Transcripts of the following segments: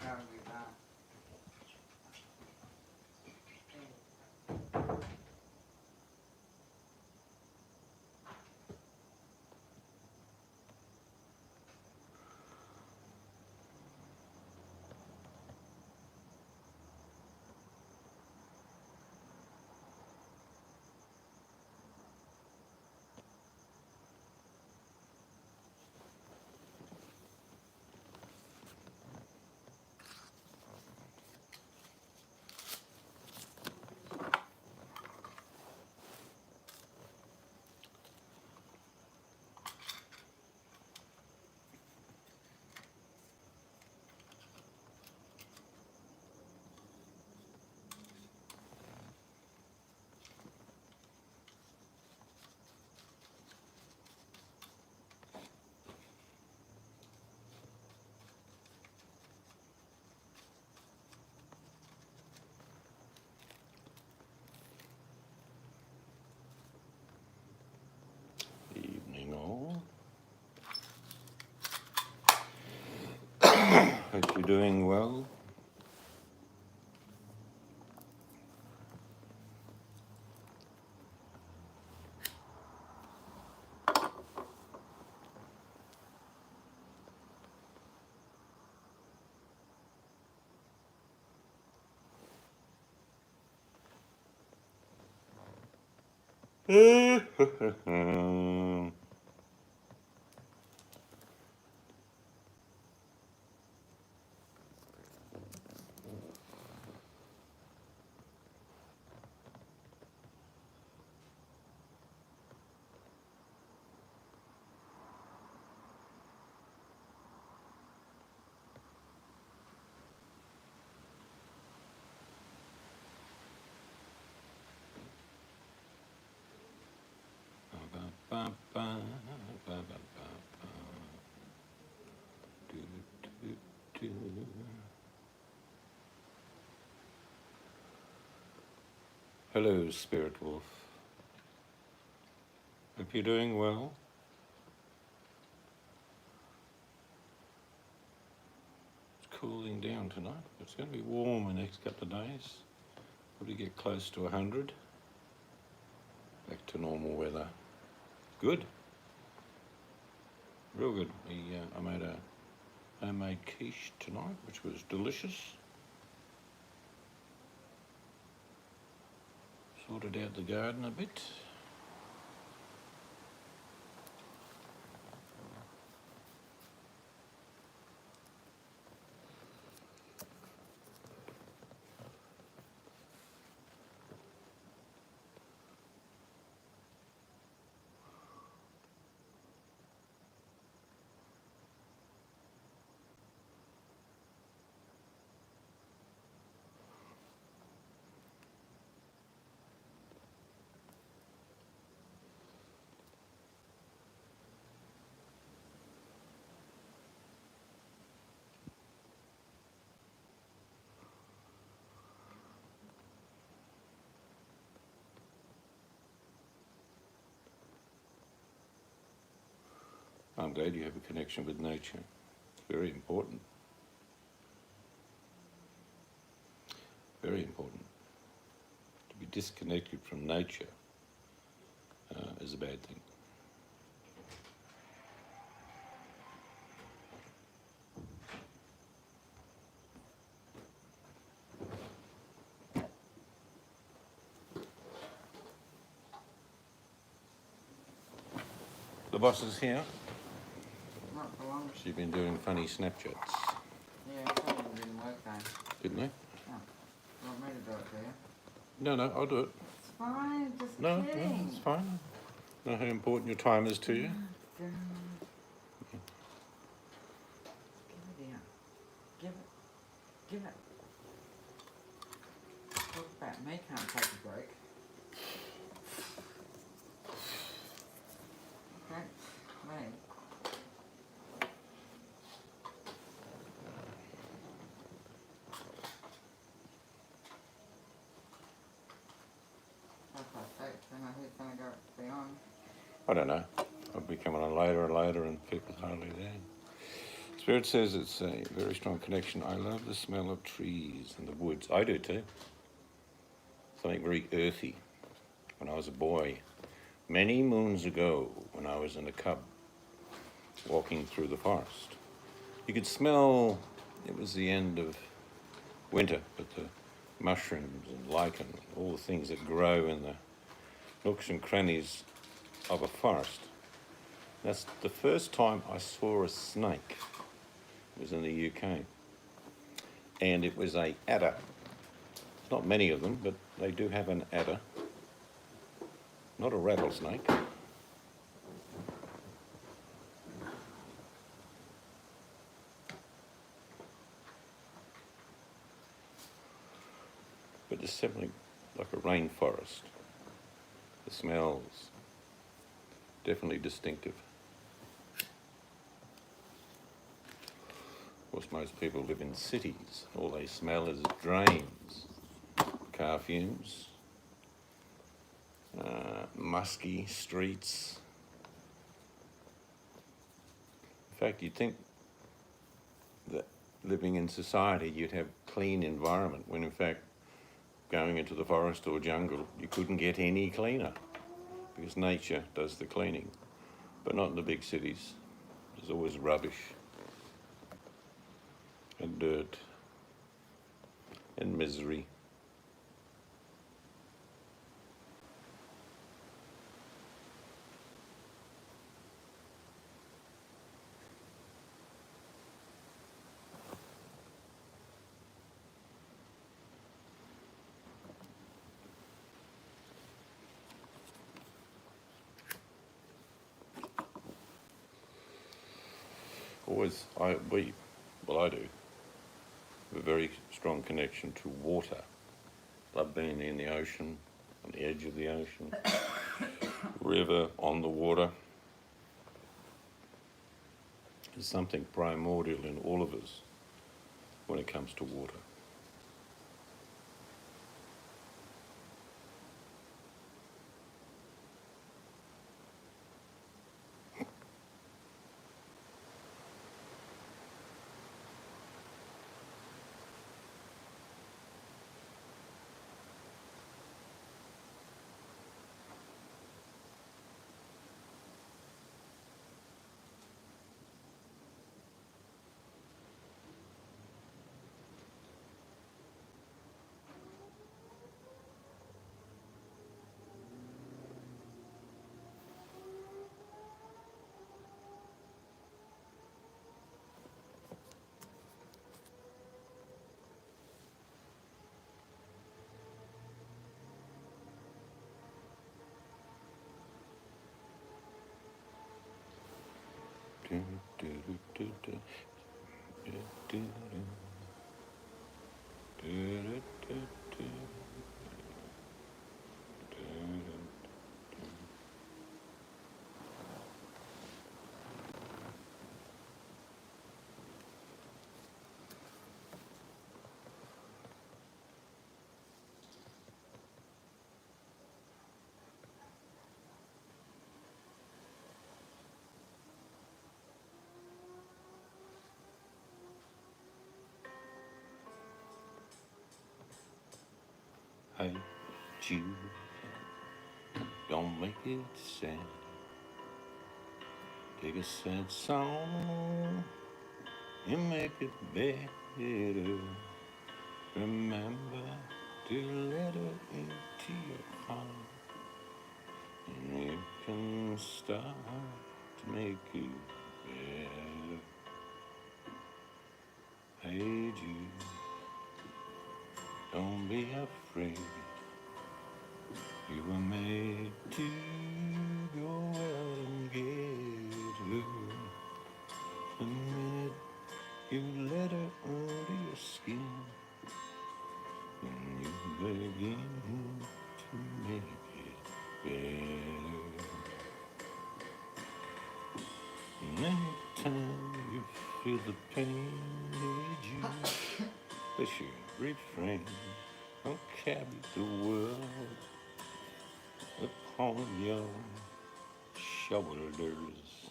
That'll be that. Evening all. Hope you're doing well. Hello, Spirit Wolf. Hope you're doing well. It's cooling down tonight. It's going to be warm the next couple of days. Probably get close to 100. Back to normal weather. Good. Real good. I made a homemade quiche tonight, which was delicious. Sorted out the garden a bit. I'm glad you have a connection with nature. It's very important. Very important. To be disconnected from nature is a bad thing. The boss is here. Not for long. She's been doing funny Snapchats. Yeah, some of them didn't work though. Didn't they? Oh. You want me to do it, do you? No, I'll do it. It's fine, just No, kidding. it's fine. Know how important your time is to you. Oh, God. Give it here. Give it. Give it. Talk about me, can't take a break. Okay, me. Who's going to go beyond? I don't know. I'll be coming on later and later and people hardly there. It's Spirit says it's a very strong connection. I love the smell of trees and the woods. I do too. Something very earthy. When I was a boy, many moons ago, when I was in a cub, walking through the forest, you could smell, it was the end of winter, but the mushrooms and lichen, all the things that grow in the nooks and crannies of a forest. That's the first time I saw a snake. It was in the UK. And it was a adder. There's not many of them, but they do have an adder. Not a rattlesnake. But it's simply like a rainforest. The smells, definitely distinctive. Of course, most people live in cities. All they smell is drains, car fumes, musky streets. In fact, you'd think that living in society you'd have clean environment, when in fact going into the forest or jungle you couldn't get any cleaner, because nature does the cleaning, but not in the big cities. There's always rubbish and dirt and misery. I do, have a very strong connection to water. Love being in the ocean, on the edge of the ocean, river, on the water. There's something primordial in all of us when it comes to water. Hey, Jude, don't make it sad. Take a sad song and make it better. Remember to let it into your heart, and it can start to make it better. Hey, Jude, don't be afraid. You were made to go out and get her. The minute you let her under your skin, and you begin to make it better. And anytime you feel the pain, hey, Jude, let's refrain. Don't carry the world upon your shoulders.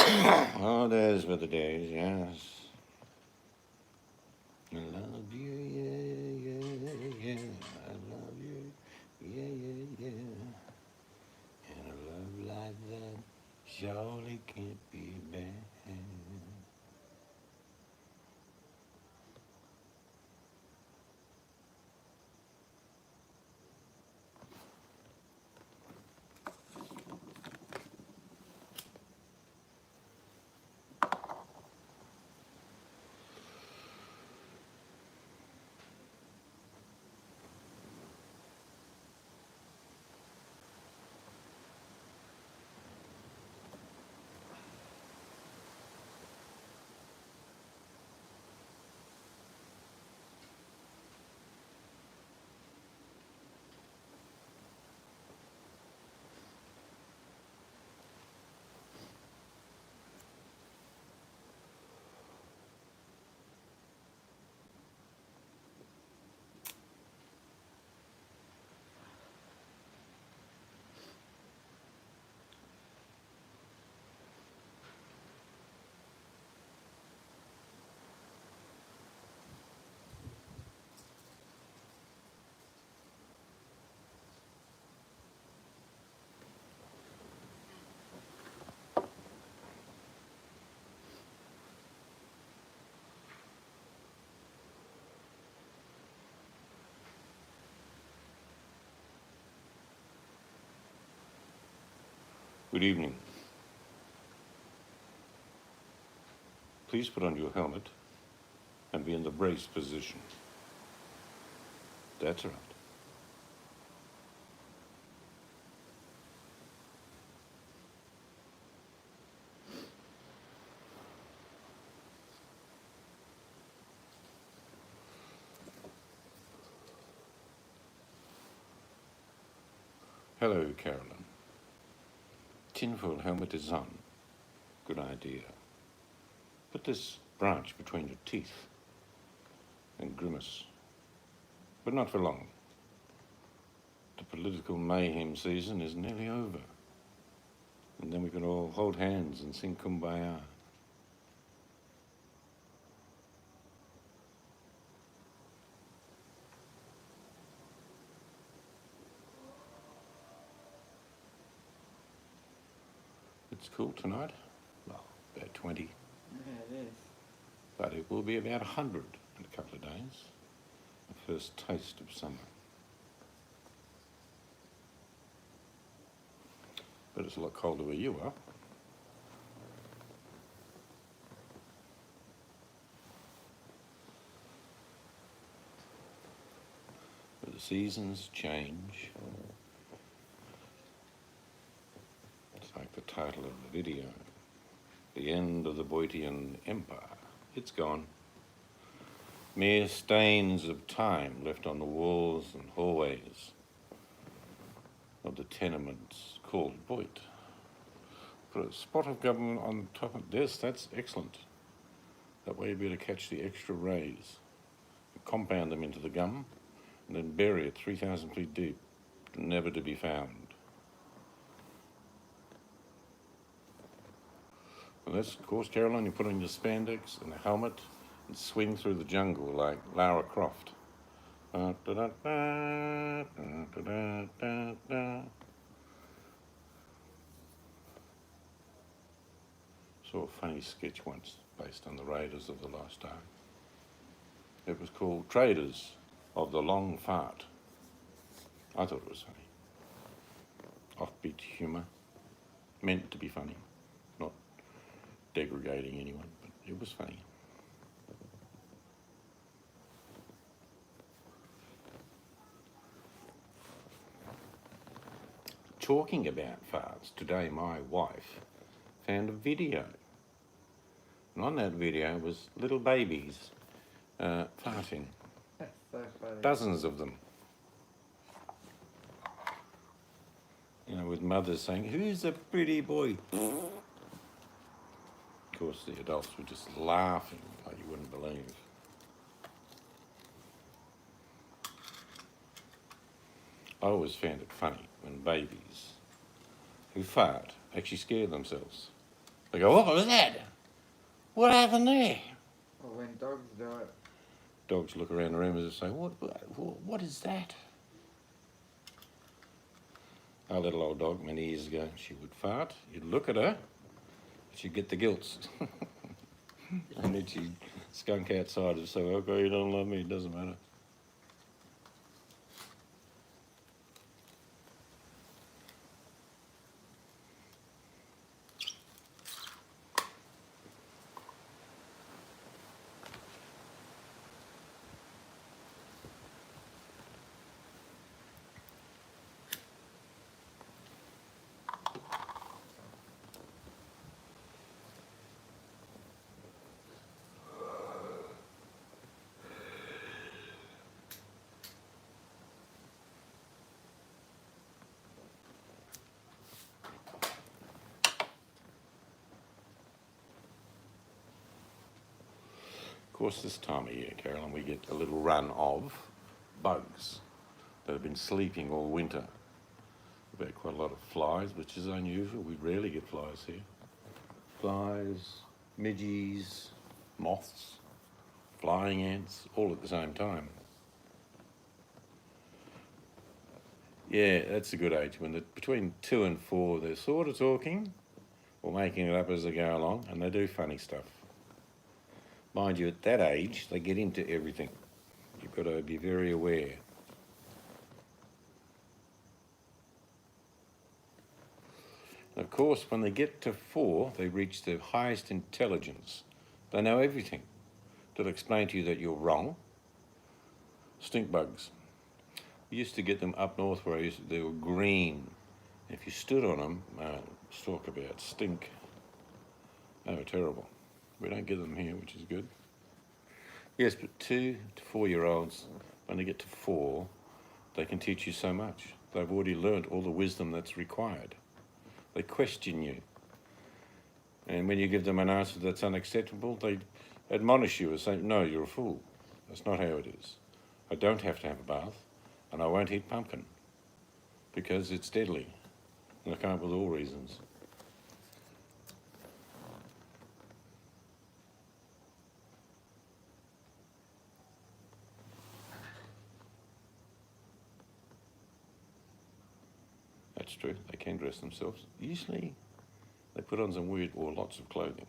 Oh, those were the days, yes. I love you, yeah, yeah, yeah. I love you, yeah, yeah, yeah. And a love like that surely can't be bad. Good evening. Please put on your helmet and be in the brace position. That's right. Hello, Carolyn. Tinfoil helmet is on. Good idea. Put this branch between your teeth and grimace. But not for long. The political mayhem season is nearly over. And then we can all hold hands and sing Kumbaya. It's cool tonight. Well, about 20. Yeah, it is. But it will be about 100 in a couple of days. The first taste of summer. But it's a lot colder where you are. But the seasons change. It's like the title of the video. The end of the Boytian Empire. It's gone. Mere stains of time left on the walls and hallways of the tenements called Boyt. Put a spot of government on top of this, that's excellent. That way you'll be able to catch the extra rays, compound them into the gum, and then bury it 3,000 feet deep, never to be found. And this, of course, Caroline, you put on your spandex and a helmet and swing through the jungle like Lara Croft. Saw a funny sketch once based on the Raiders of the Lost Ark. It was called Traders of the Long Fart. I thought it was funny. Offbeat humour, meant to be funny, not degrading anyone, but it was funny. Talking about farts, today my wife found a video. And on that video was little babies farting. That's so funny. Dozens of them. You know, with mothers saying, "Who's a pretty boy?" Of course, the adults were just laughing like you wouldn't believe. I always found it funny when babies who fart actually scare themselves They go, what was that? What happened there? Or when dogs do it. Dogs look around the room and say, what is that? Our little old dog, many years ago, she would fart. You'd look at her, she'd get the gilts. And then she'd skunk outside and say, okay, you don't love me, it doesn't matter. Of course, this time of year, Carolyn, we get a little run of bugs that have been sleeping all winter. We've had quite a lot of flies, which is unusual. We rarely get flies here. Flies, midges, moths, flying ants, all at the same time. Yeah, that's a good age. When they're between 2 and 4, they're sort of talking or making it up as they go along, and they do funny stuff. Mind you, at that age, they get into everything. You've got to be very aware. And of course, when they get to 4, they reach their highest intelligence. They know everything. They'll explain to you that you're wrong. Stink bugs. We used to get them up north where they were green. If you stood on them, let's talk about stink. They were terrible. We don't get them here, which is good. Yes, but 2 to 4-year-olds, when they get to 4, they can teach you so much. They've already learnt all the wisdom that's required. They question you. And when you give them an answer that's unacceptable, they admonish you and say, no, you're a fool. That's not how it is. I don't have to have a bath, and I won't eat pumpkin, because it's deadly. And I come up with all reasons. That's true, they can dress themselves. Usually they put on some weird or lots of clothing.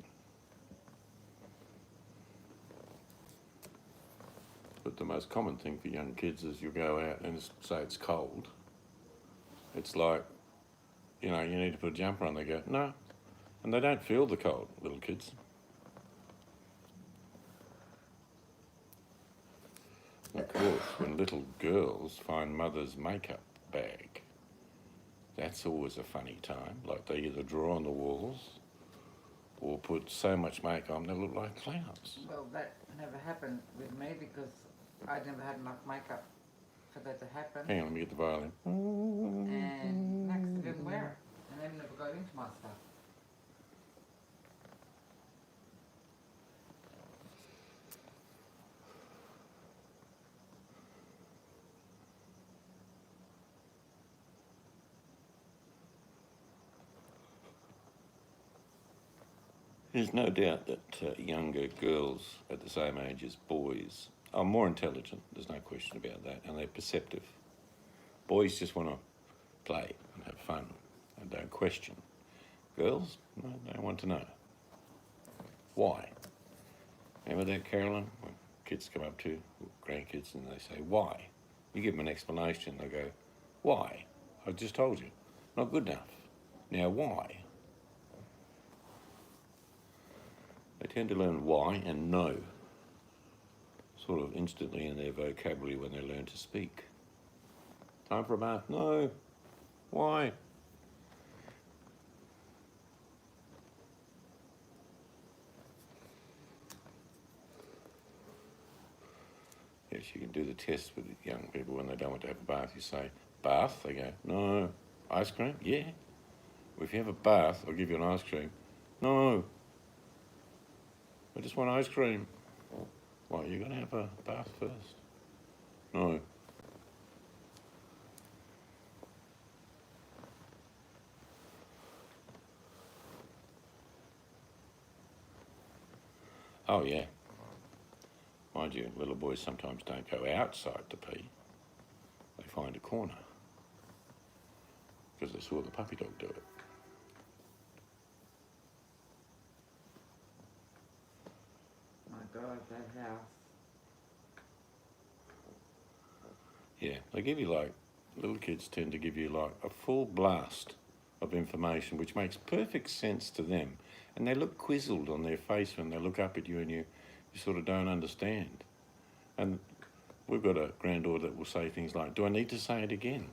But the most common thing for young kids is you go out and say it's cold. It's like, you know, you need to put a jumper on. They go, no. And they don't feel the cold, little kids. And of course, when little girls find mother's makeup bag, that's always a funny time. Like they either draw on the walls or put so much makeup on they look like clowns. Well, that never happened with me because I never had enough makeup for that to happen. Hang on, let me get the violin. And next I didn't wear it. And they never got into my stuff. There's no doubt that younger girls at the same age as boys are more intelligent, there's no question about that, and they're perceptive. Boys just want to play and have fun and don't question. Girls, no, they want to know. Why? Remember that, Carolyn? When kids come up to grandkids and they say, why? You give them an explanation, they go, why? I just told you. Not good enough. Now why? They tend to learn why and no sort of instantly in their vocabulary when they learn to speak. Time for a bath? No. Why? Yes, you can do the test with young people when they don't want to have a bath. You say, bath? They go, no. Ice cream? Yeah. Well, if you have a bath, I'll give you an ice cream. No. I just want ice cream. Well, you're going to have a bath first. No. Oh, yeah. Mind you, little boys sometimes don't go outside to pee. They find a corner because they saw the puppy dog do it. My God, that house. Yeah, they give you little kids tend to give you a full blast of information which makes perfect sense to them. And they look quizzled on their face when they look up at you and you sort of don't understand. And we've got a granddaughter that will say things like, do I need to say it again?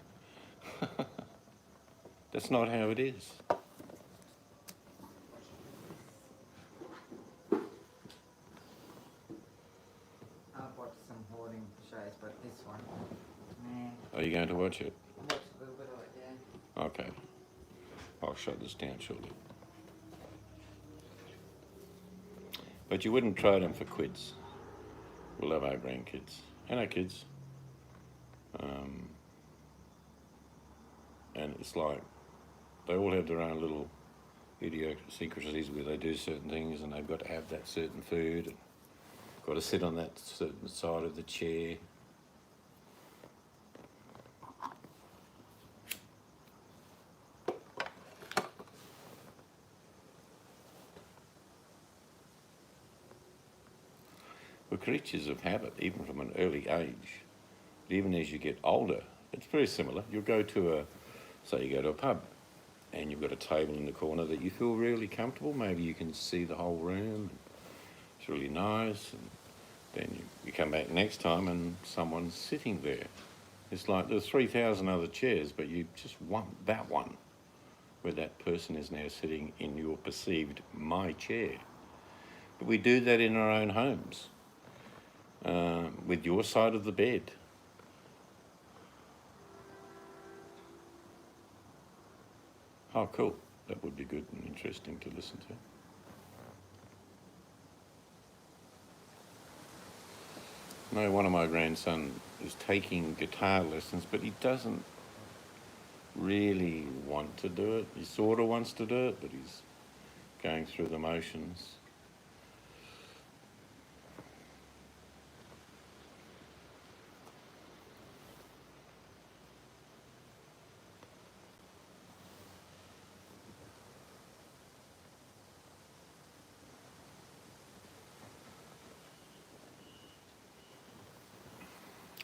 That's not how it is. I've watched some hoarding shows, but this one, man. Are you going to watch it? I watched a little bit of it, yeah. Okay. I'll shut this down shortly. But you wouldn't trade them for quids. We love our grandkids and our kids. And it's like they all have their own little idiosyncrasies where they do certain things and they've got to have that certain food and got to sit on that certain side of the chair. We're creatures of habit, even from an early age. But even as you get older, it's very similar. You'll go to say you go to a pub and you've got a table in the corner that you feel really comfortable. Maybe you can see the whole room. It's really nice. And then you come back next time and someone's sitting there. It's like there's 3,000 other chairs, but you just want that one where that person is now sitting in your perceived my chair. But we do that in our own homes. With your side of the bed. Oh, cool. That would be good and interesting to listen to. No, one of my grandsons is taking guitar lessons, but he doesn't really want to do it. He sort of wants to do it, but he's going through the motions.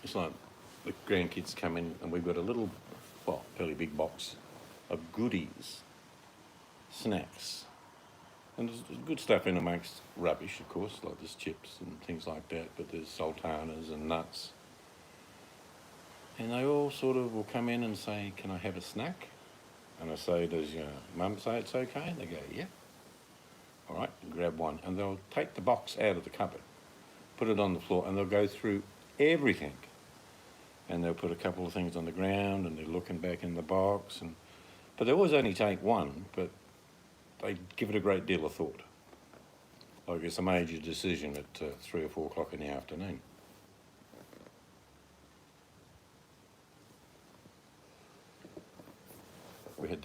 It's like the grandkids come in and we've got a little, fairly big box of goodies, snacks. And there's good stuff in amongst rubbish, of course, like there's chips and things like that, but there's sultanas and nuts. And they all sort of will come in and say, can I have a snack? And I say, does your mum say it's okay? And they go, yeah. All right, grab one. And they'll take the box out of the cupboard, put it on the floor, and they'll go through everything. And they'll put a couple of things on the ground and they're looking back in the box. But they always only take one, but they give it a great deal of thought. Like it's a major decision at 3 or 4 o'clock in the afternoon. We had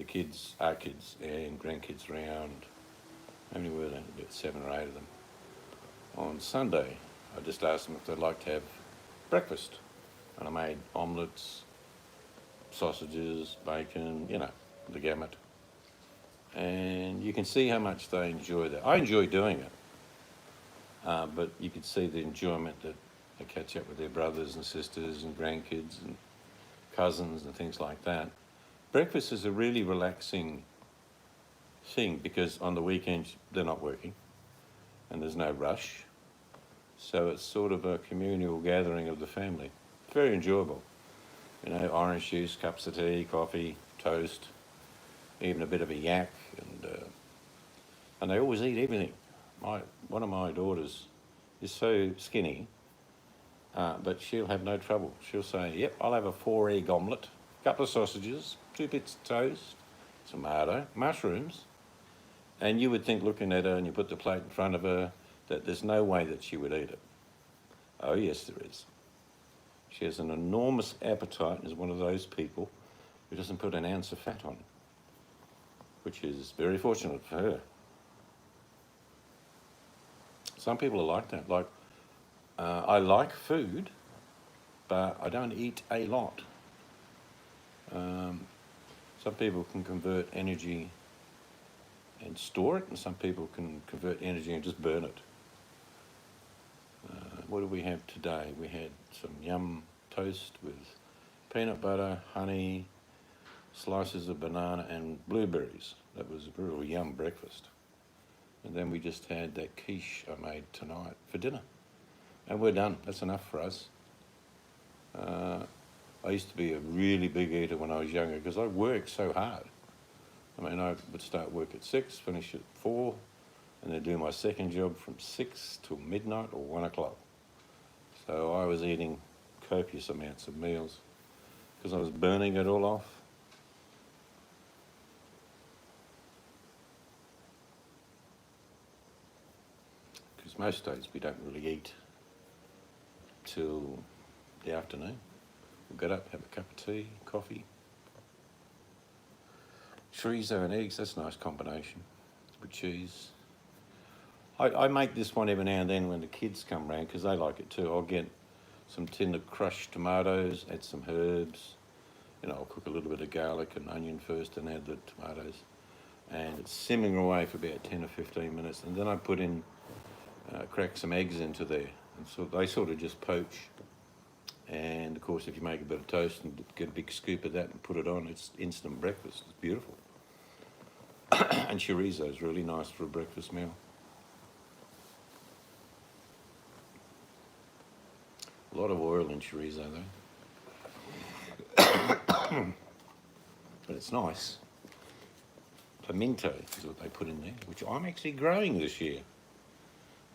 our kids and grandkids around. How many were there? About 7 or 8 of them. On Sunday, I just asked them if they'd like to have breakfast. And I made omelettes, sausages, bacon, the gamut. And you can see how much they enjoy that. I enjoy doing it, but you could see the enjoyment that they catch up with their brothers and sisters and grandkids and cousins and things like that. Breakfast is a really relaxing thing because on the weekends they're not working and there's no rush. So it's sort of a communal gathering of the family. Very enjoyable. Orange juice, cups of tea, coffee, toast, even a bit of a yak, and they always eat everything. One of my daughters is so skinny, but she'll have no trouble. She'll say, yep, I'll have a 4-egg omelette, a couple of sausages, 2 bits of toast, tomato, mushrooms, and you would think looking at her and you put the plate in front of her that there's no way that she would eat it. Oh yes, there is. She has an enormous appetite and is one of those people who doesn't put an ounce of fat on, which is very fortunate for her. Some people are like that. Like, I like food, but I don't eat a lot. Some people can convert energy and store it, and some people can convert energy and just burn it. What do we have today? We had some yum toast with peanut butter, honey, slices of banana and blueberries. That was a real yum breakfast. And then we just had that quiche I made tonight for dinner. And we're done. That's enough for us. I used to be a really big eater when I was younger because I worked so hard. I mean, I would start work at 6, finish at 4, and then do my second job from 6 till midnight or 1 o'clock. So I was eating copious amounts of meals because I was burning it all off. Because most days we don't really eat till the afternoon. We'll get up, have a cup of tea, coffee. Chorizo and eggs, that's a nice combination with cheese. I make this one every now and then when the kids come round because they like it too. I'll get some tin of crushed tomatoes, add some herbs. You know, I'll cook a little bit of garlic and onion first and add the tomatoes. And it's simmering away for about 10 or 15 minutes. And then I put in, crack some eggs into there. And so they sort of just poach. And of course, if you make a bit of toast and get a big scoop of that and put it on, it's instant breakfast. It's beautiful. And chorizo is really nice for a breakfast meal. A lot of oil in chorizo though. But it's nice. Pimento is what they put in there, which I'm actually growing this year.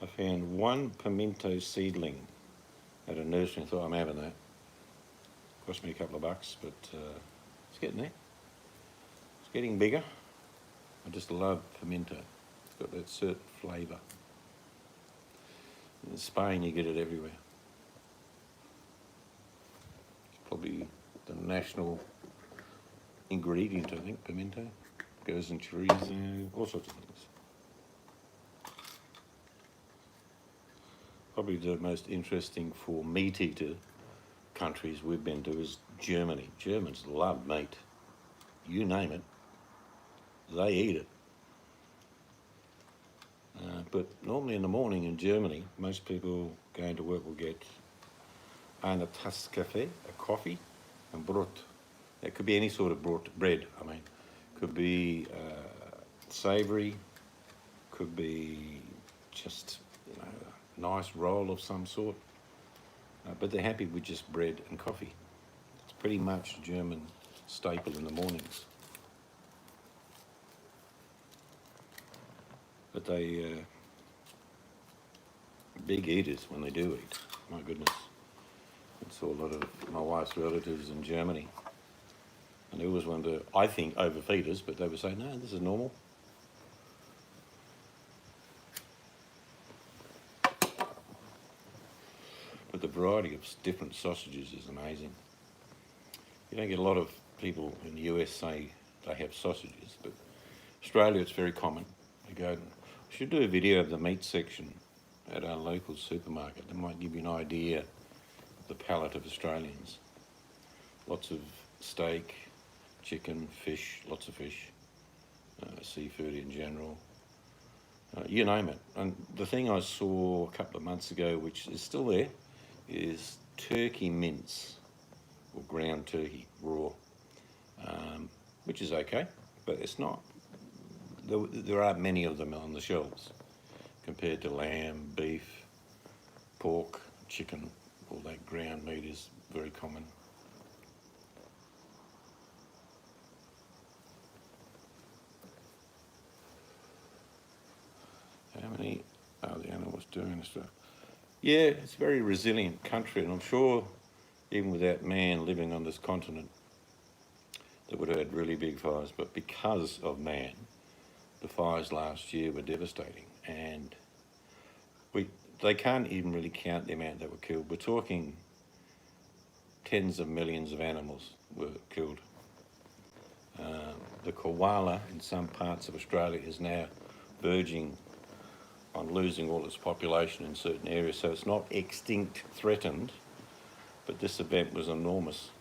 I found one pimento seedling at a nursery and thought, I'm having that. Cost me a couple of bucks, but it's getting there. It's getting bigger. I just love pimento. It's got that certain flavour. In Spain, you get it everywhere. It's probably the national ingredient, I think, pimento. Goes in chorizo, all sorts of things. Probably the most interesting for meat eater countries we've been to is Germany. Germans love meat. You name it, they eat it. But normally in the morning in Germany, most people going to work will get eine Tasse Kaffee, a coffee, and Brot. It could be any sort of bread, I mean. Could be savoury, could be just, you know, a nice roll of some sort. But they're happy with just bread and coffee. It's pretty much a German staple in the mornings. But they big eaters when they do eat. My goodness. I saw a lot of my wife's relatives in Germany. And they always wonder, I think, overfeed us, but they would say, no, this is normal. But the variety of different sausages is amazing. You don't get a lot of people in the US say they have sausages, but Australia it's very common. You go, we should do a video of the meat section at our local supermarket. That might give you an idea of the palate of Australians. Lots of steak, chicken, fish, lots of fish, seafood in general, you name it. And the thing I saw a couple of months ago, which is still there, is turkey mince, or ground turkey, raw, which is okay, but it's not, there aren't many of them on the shelves compared to lamb, beef, pork, chicken. All that ground meat is very common. How many are the animals doing stuff? Yeah, it's a very resilient country, and I'm sure even without man living on this continent, they would have had really big fires. But because of man, the fires last year were devastating, and they can't even really count the amount that were killed. We're talking tens of millions of animals were killed. The koala in some parts of Australia is now verging on losing all its population in certain areas. So it's not extinct threatened, but this event was enormous.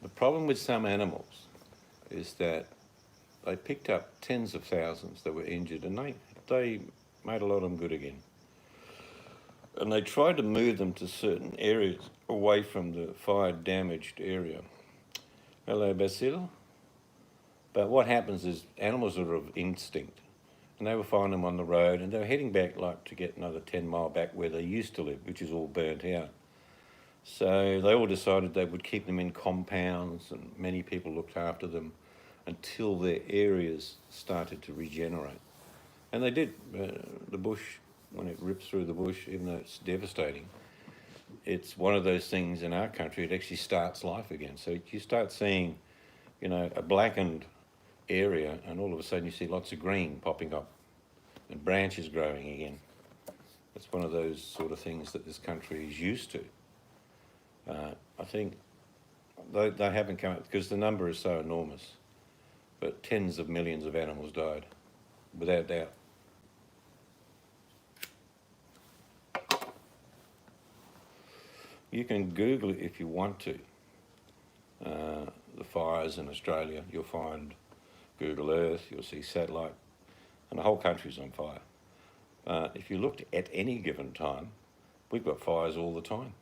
The problem with some animals is that they picked up tens of thousands that were injured, and they made a lot of them good again. And they tried to move them to certain areas away from the fire-damaged area. Hello, Basil. But what happens is animals are of instinct, and they will find them on the road, and they're heading back like to get another 10 mile back where they used to live, which is all burnt out. So they all decided they would keep them in compounds, and many people looked after them until their areas started to regenerate. And they did. The bush, when it rips through the bush, even though it's devastating, it's one of those things in our country, it actually starts life again. So you start seeing, you know, a blackened area, and all of a sudden you see lots of green popping up and branches growing again. It's one of those sort of things that this country is used to. I think they haven't come up because the number is so enormous, but tens of millions of animals died, without doubt. You can Google it if you want to. The fires in Australia, you'll find Google Earth, you'll see satellite, and the whole country's on fire. If you looked at any given time, we've got fires all the time.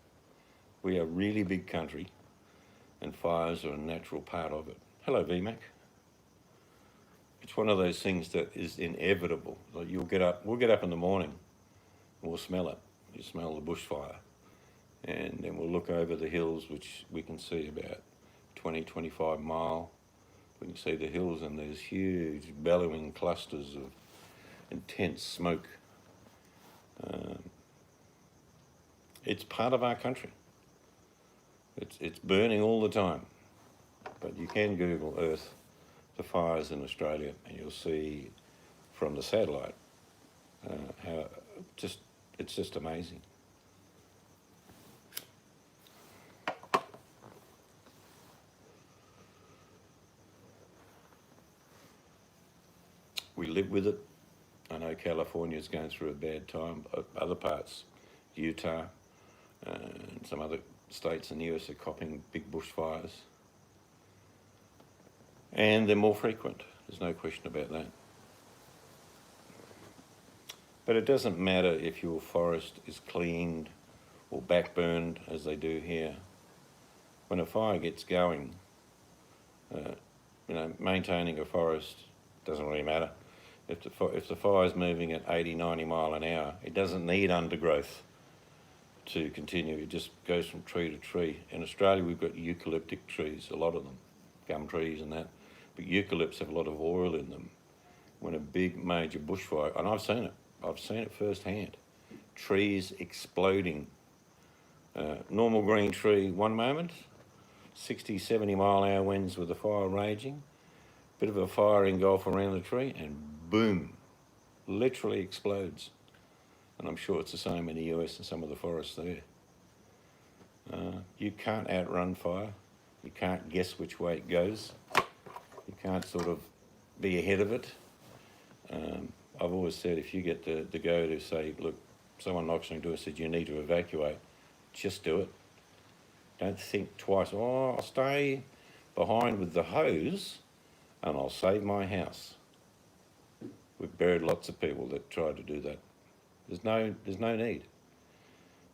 We are a really big country, and fires are a natural part of it. Hello, VMAC. It's one of those things that is inevitable. Like we'll get up in the morning, and we'll smell it. You smell the bushfire. And then we'll look over the hills, which we can see about 20, 25 mile. We can see the hills, and there's huge bellowing clusters of intense smoke. It's part of our country. It's burning all the time. But you can Google Earth, the fires in Australia, and you'll see from the satellite how it's just amazing. We live with it. I know California's going through a bad time. Other parts, Utah and some other states in the US are copping big bushfires. And they're more frequent. There's no question about that. But it doesn't matter if your forest is cleaned or backburned, as they do here. When a fire gets going, maintaining a forest doesn't really matter. If the fire's moving at 80, 90 mile an hour, it doesn't need undergrowth to continue. It just goes from tree to tree. In Australia, we've got eucalyptic trees, a lot of them, gum trees and that. But eucalypts have a lot of oil in them. When a big major bushfire, and I've seen it firsthand, trees exploding. Normal green tree one moment, 60, 70 mile an hour winds with the fire raging, bit of a fire engulf around the tree, and boom, literally explodes. And I'm sure it's the same in the US and some of the forests there. You can't outrun fire. You can't guess which way it goes. You can't sort of be ahead of it. I've always said if you get the go to say, look, someone knocks on your door and says you need to evacuate, just do it. Don't think twice, I'll stay behind with the hose and I'll save my house. We've buried lots of people that tried to do that. There's no need.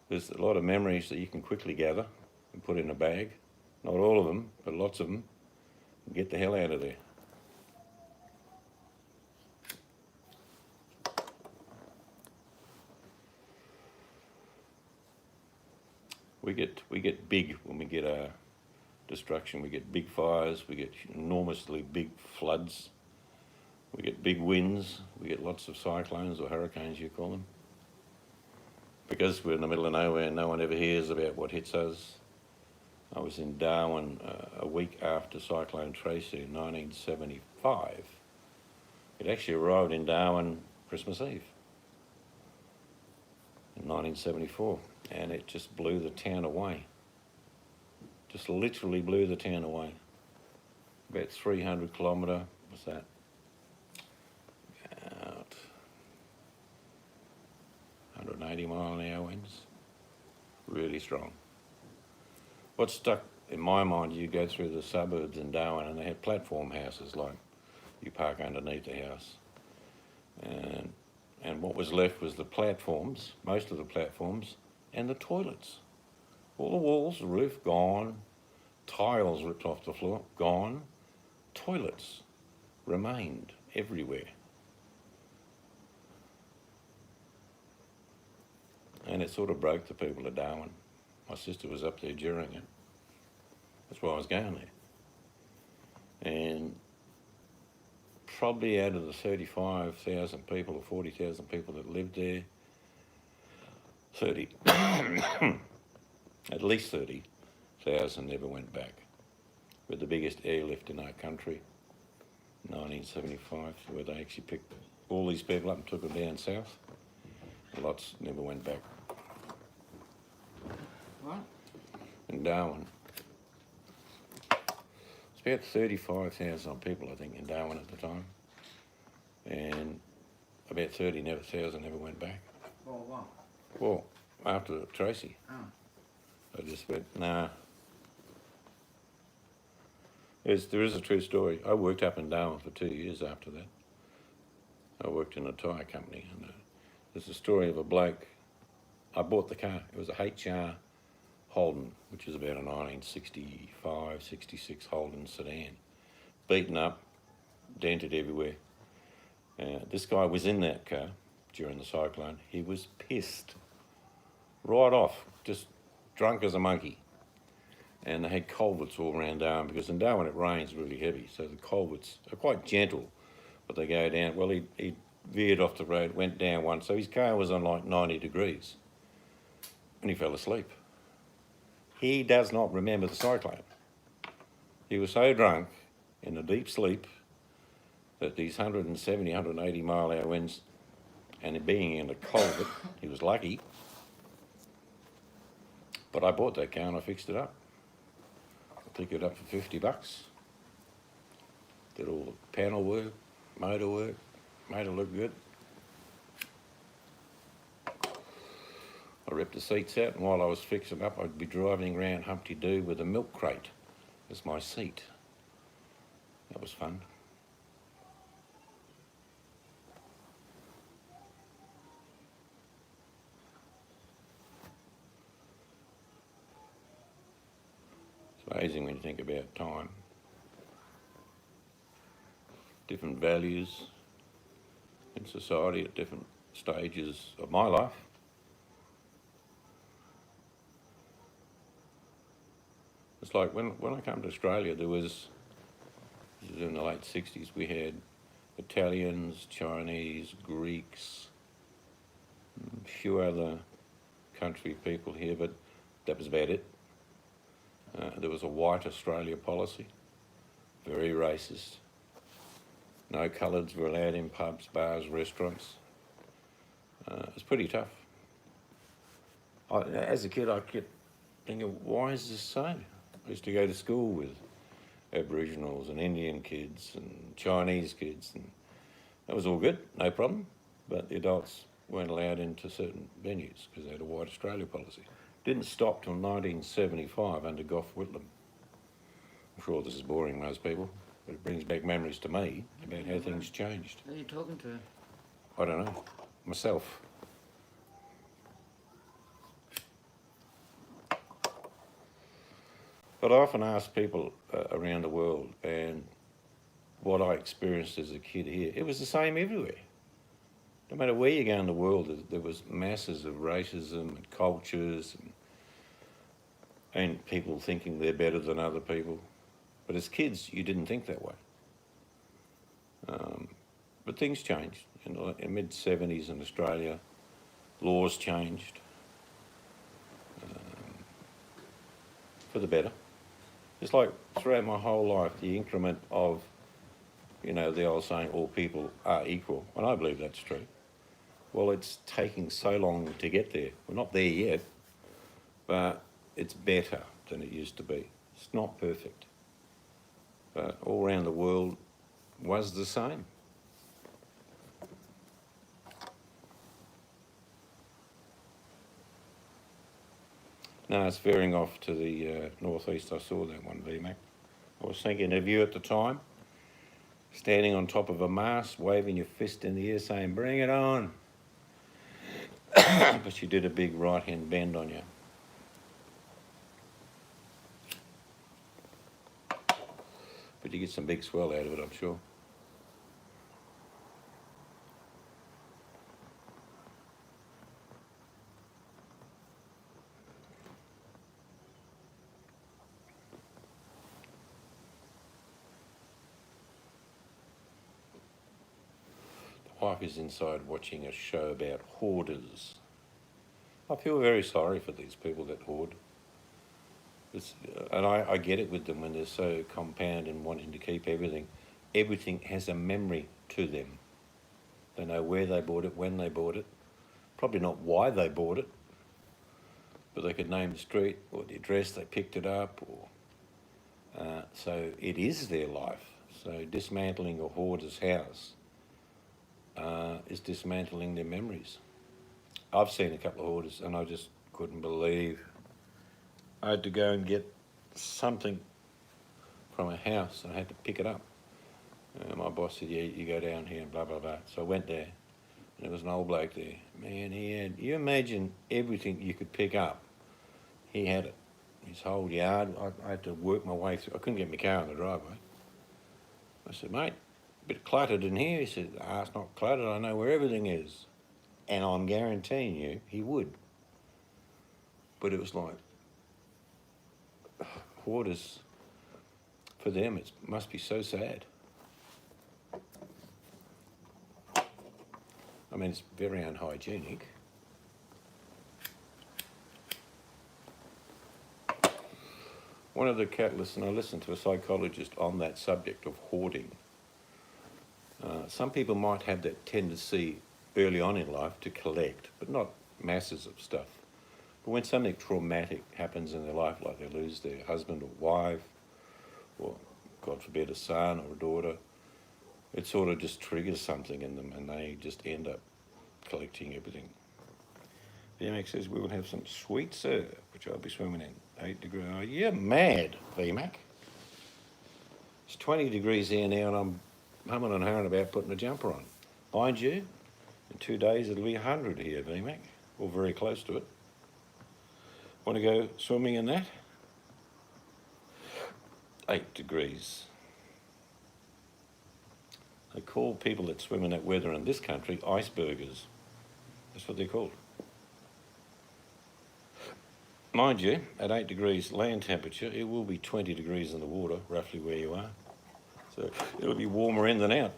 There's a lot of memories that you can quickly gather and put in a bag. Not all of them, but lots of them. And get the hell out of there. We get big when we get our destruction. We get big fires. We get enormously big floods. We get big winds. We get lots of cyclones or hurricanes, you call them. Because we're in the middle of nowhere, no one ever hears about what hits us. I was in Darwin a week after Cyclone Tracy in 1975. It actually arrived in Darwin Christmas Eve in 1974, and it just blew the town away. Just literally blew the town away. about 300 kilometre, what's that? About 180 mile an hour winds. Really strong. What stuck in my mind, you go through the suburbs in Darwin and they had platform houses, like you park underneath the house. And what was left was the platforms, most of the platforms, and the toilets. All the walls, the roof, gone. Tiles ripped off the floor, gone. Toilets remained everywhere. And it sort of broke the people of Darwin. My sister was up there during it. That's why I was going there. And probably out of the 35,000 people or 40,000 people that lived there, 30, at least 30,000 never went back. With the biggest airlift in our country, 1975, where they actually picked all these people up and took them down south. Lots never went back. What? In Darwin. It's about 35,000 people, I think, in Darwin at the time. And about 30,000 never went back. Well, what? Well, after Tracy, Oh. I just went, nah. There is a true story. I worked up in Darwin for 2 years after that. I worked in a tyre company. And there's a story of a bloke. I bought the car. It was a HR Holden, which is about a 1965, 66 Holden sedan. Beaten up, dented everywhere. This guy was in that car during the cyclone. He was pissed. Right off, just drunk as a monkey. And they had culverts all around Darwin, because in Darwin it rains really heavy, so the culverts are quite gentle, but they go down. Well, he veered off the road, went down one, so his car was on like 90 degrees, and he fell asleep. He does not remember the cyclone. He was so drunk in a deep sleep that these 170, 180 mile an hour winds, and it being in a culvert, he was lucky. But I bought that car and I fixed it up. I picked it up for $50. Did all the panel work, motor work, made it look good. I ripped the seats out, and while I was fixing up, I'd be driving around Humpty Doo with a milk crate as my seat. That was fun. It's amazing when you think about time. Different values in society at different stages of my life. It's like when I came to Australia, this was in the late 60s, we had Italians, Chinese, Greeks, a few other country people here, but that was about it. There was a white Australia policy, very racist. No coloureds were allowed in pubs, bars, restaurants. It was pretty tough. As a kid, I kept thinking, why is this so? I used to go to school with Aboriginals and Indian kids and Chinese kids, and that was all good, no problem. But the adults weren't allowed into certain venues because they had a white Australia policy. Didn't stop till 1975 under Gough Whitlam. I'm sure this is boring most people, but it brings back memories to me about how things changed. Who are you talking to? I don't know, myself. But I often ask people around the world, and what I experienced as a kid here, it was the same everywhere. No matter where you go in the world, there was masses of racism and cultures and people thinking they're better than other people. But as kids, you didn't think that way. But things changed. In the mid-70s in Australia, laws changed for the better. It's like throughout my whole life, the increment of, the old saying, all people are equal, and I believe that's true. Well, it's taking so long to get there. We're not there yet, but it's better than it used to be. It's not perfect. all around the world was the same. No, it's veering off to the northeast. I saw that one, VMAC. I was thinking of you at the time, standing on top of a mast, waving your fist in the air saying, "Bring it on." But you did a big right-hand bend on you. But you get some big swell out of it, I'm sure. The wife is inside watching a show about hoarders. I feel very sorry for these people that hoard. And I get it with them when they're so compound and wanting to keep everything. Everything has a memory to them. They know where they bought it, when they bought it, probably not why they bought it, but they could name the street or the address they picked it up, or so it is their life. So dismantling a hoarder's house is dismantling their memories. I've seen a couple of hoarders and I just couldn't believe I had to go and get something from a house and I had to pick it up. My boss said, "Yeah, you go down here and blah, blah, blah." So I went there and there was an old bloke there. Man, he had, you imagine everything you could pick up. He had it. His whole yard. I had to work my way through. I couldn't get my car in the driveway. I said, "Mate, a bit cluttered in here." He said, "It's not cluttered. I know where everything is." And I'm guaranteeing you he would. But it was like, hoarders, for them, it must be so sad. I mean, it's very unhygienic. One of the catalysts, and I listened to a psychologist on that subject of hoarding. Some people might have that tendency early on in life to collect, but not masses of stuff. But when something traumatic happens in their life, like they lose their husband or wife, or God forbid a son or a daughter, it sort of just triggers something in them and they just end up collecting everything. VMAC says we will have some sweet surf, which I'll be swimming in. 8 degrees. Oh, you're mad, VMAC. It's 20 degrees here now and I'm humming and hawing about putting a jumper on. Mind you, in 2 days it'll be 100 here, VMAC, or very close to it. Want to go swimming in that? 8 degrees. They call people that swim in that weather in this country icebergers. That's what they're called. Mind you, at 8 degrees land temperature, it will be 20 degrees in the water, roughly where you are. So it'll be warmer in than out.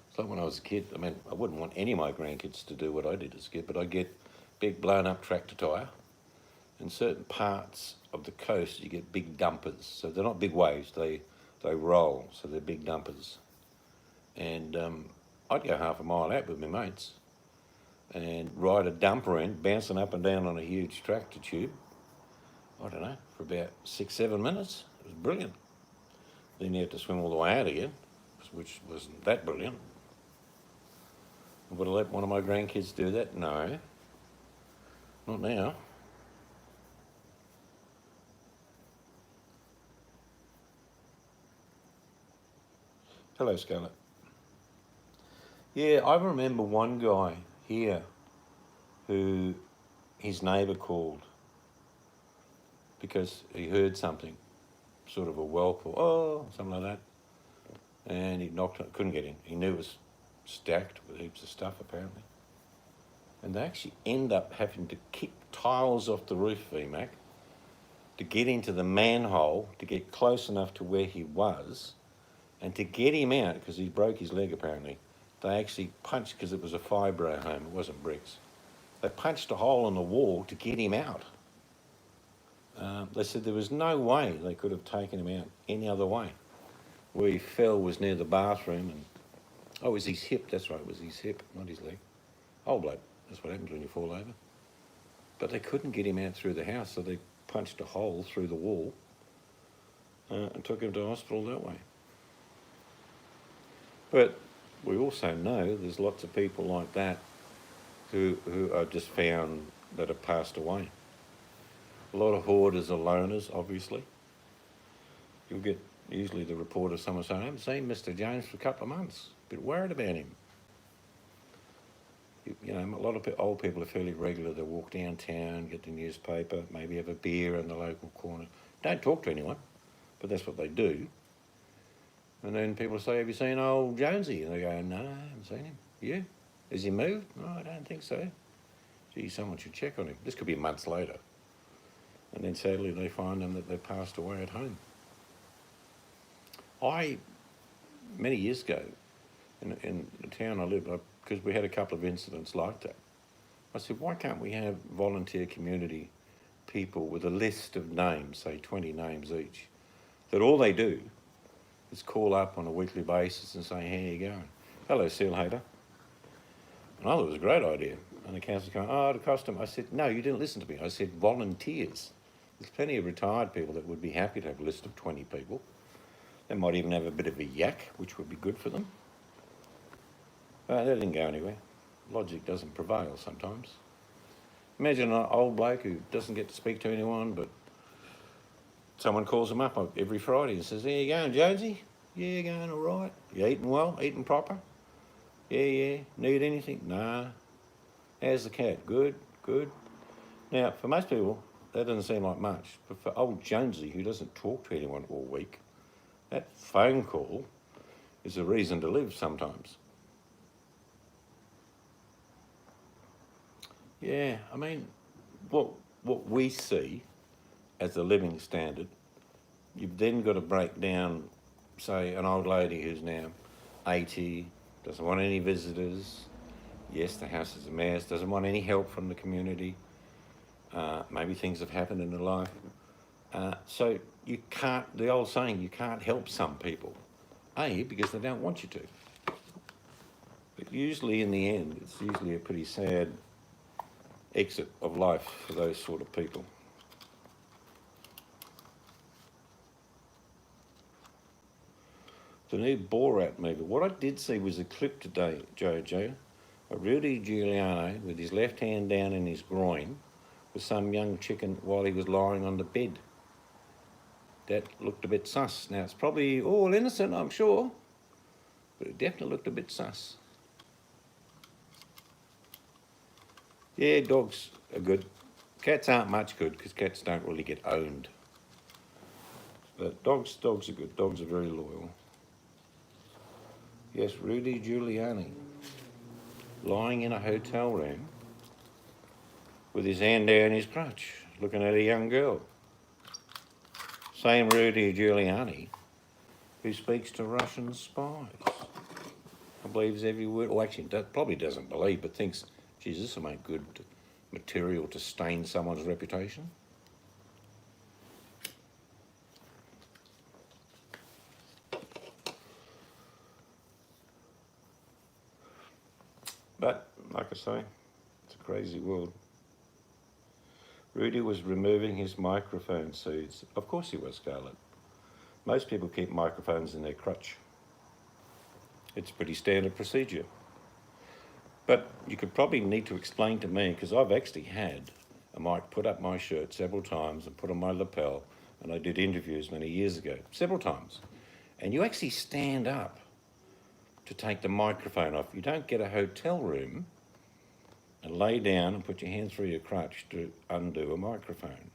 It's like when I was a kid, I mean, I wouldn't want any of my grandkids to do what I did as a kid, but I get big blown up tractor tyre. In certain parts of the coast, you get big dumpers. So they're not big waves, they roll, so they're big dumpers. And I'd go half a mile out with my mates and ride a dumper in, bouncing up and down on a huge tractor tube, I don't know, for about 6-7 minutes. It was brilliant. Then you have to swim all the way out again, which wasn't that brilliant. Would I let one of my grandkids do that? No, not now. Hello, Scarlett. Yeah, I remember one guy here who his neighbour called because he heard something, sort of a whelp or oh, something like that. And he knocked on it, couldn't get in. He knew it was stacked with heaps of stuff apparently. And they actually end up having to kick tiles off the roof, VMAC, to get into the manhole, to get close enough to where he was, and to get him out, because he broke his leg apparently, they actually punched, because it was a fibro home, it wasn't bricks. They punched a hole in the wall to get him out. They said there was no way they could have taken him out any other way. Where he fell was near the bathroom, and it was his hip, that's right, it was his hip, not his leg. Old bloke, that's what happens when you fall over. But they couldn't get him out through the house, so they punched a hole through the wall and took him to hospital that way. But we also know there's lots of people like that who are just found that have passed away. A lot of hoarders are loners, obviously. You'll get usually the report of someone saying, I haven't seen Mr. Jones for a couple of months, a bit worried about him. You know, a lot of old people are fairly regular. They walk downtown, get the newspaper, maybe have a beer in the local corner. Don't talk to anyone, but that's what they do. And then people say, have you seen old Jonesy? And they go, no, I haven't seen him. You? Has he moved? No, I don't think so. Gee, someone should check on him. This could be months later. And then sadly they find them that they passed away at home. Many years ago, in the town I lived, because we had a couple of incidents like that, I said, why can't we have volunteer community people with a list of names, say 20 names each, that all they do is call up on a weekly basis and say, how are you going? Hello, seal hater. And I thought it was a great idea. And the council's going, oh, it'll cost them. I said, no, you didn't listen to me. I said volunteers. There's plenty of retired people that would be happy to have a list of 20 people. They might even have a bit of a yak, which would be good for them. That didn't go anywhere. Logic doesn't prevail sometimes. Imagine an old bloke who doesn't get to speak to anyone, but someone calls him up every Friday and says, how you going, Jonesy? Yeah, going all right. You eating well? Eating proper? Yeah. Need anything? Nah. How's the cat? Good. Now, for most people, that doesn't seem like much. But for old Jonesy, who doesn't talk to anyone all week, that phone call is a reason to live sometimes. Yeah, I mean, what we see as a living standard, you've then got to break down, say, an old lady who's now 80, doesn't want any visitors. Yes, the house is a mess, doesn't want any help from the community. Maybe things have happened in her life. So you can't, the old saying, you can't help some people. Because they don't want you to. But usually in the end, it's usually a pretty sad exit of life for those sort of people. The new Borat movie. What I did see was a clip today, Jojo, of Rudy Giuliani with his left hand down in his groin with some young chicken while he was lying on the bed. That looked a bit sus. Now, it's probably all innocent, I'm sure, but it definitely looked a bit sus. Yeah, dogs are good. Cats aren't much good because cats don't really get owned. But dogs are good. Dogs are very loyal. Yes, Rudy Giuliani, lying in a hotel room with his hand down his crotch, looking at a young girl. Same Rudy Giuliani who speaks to Russian spies. I believes every word, or actually probably doesn't believe, but thinks, geez, this will make good material to stain someone's reputation. But, like I say, it's a crazy world. Rudy was removing his microphone seeds. Of course he was, Scarlett. Most people keep microphones in their crotch. It's pretty standard procedure. But you could probably need to explain to me, because I've actually had a mic put up my shirt several times and put on my lapel, and I did interviews many years ago, several times. And you actually stand up to take the microphone off. You don't get a hotel room and lay down and put your hand through your crotch to undo a microphone.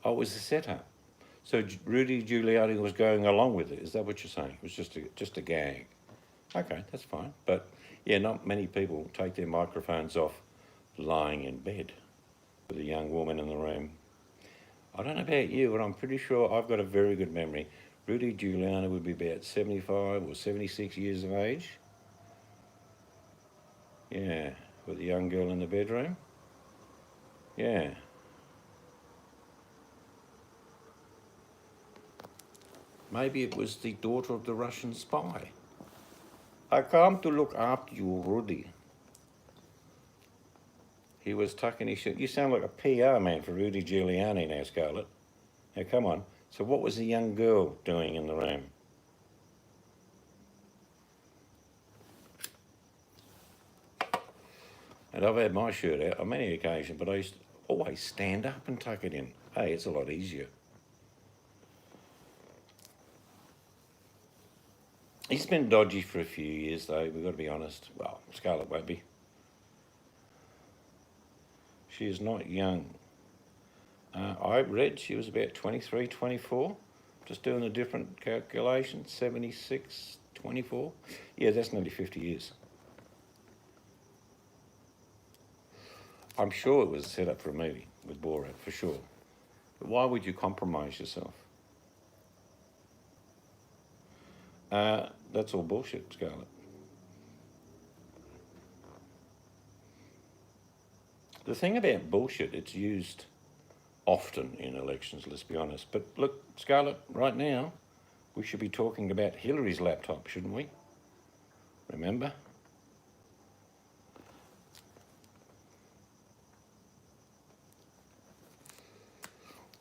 Oh, it was a setup. So Rudy Giuliani was going along with it. Is that what you're saying? It was just a gag. Okay, that's fine. But yeah, not many people take their microphones off lying in bed with a young woman in the room. I don't know about you, but I'm pretty sure I've got a very good memory. Rudy Giuliani would be about 75 or 76 years of age. Yeah, with a young girl in the bedroom. Yeah. Maybe it was the daughter of the Russian spy. I come to look after you, Rudy. He was tucking his shirt. You sound like a PR man for Rudy Giuliani now, Scarlett. Now, come on. So what was the young girl doing in the room? And I've had my shirt out on many occasions, but I used to always stand up and tuck it in. Hey, it's a lot easier. He's been dodgy for a few years, though, we've got to be honest. Well, Scarlett won't be. She is not young. I read she was about 23, 24. Just doing the different calculations, 76, 24. Yeah, that's nearly 50 years. I'm sure it was set up for a movie with Borat, for sure. But why would you compromise yourself? That's all bullshit, Scarlett. The thing about bullshit, it's used often in elections, let's be honest. But look, Scarlett, right now, we should be talking about Hillary's laptop, shouldn't we? Remember?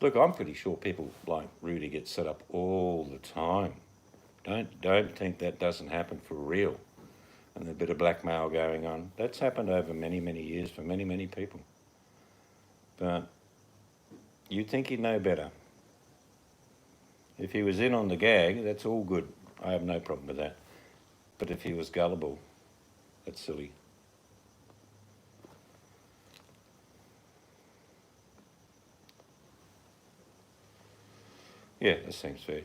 Look, I'm pretty sure people like Rudy get set up all the time. Don't think that doesn't happen for real. And there's a bit of blackmail going on. That's happened over many, many years for many, many people. But you'd think he'd know better. If he was in on the gag, that's all good. I have no problem with that. But if he was gullible, that's silly. Yeah, that seems fair.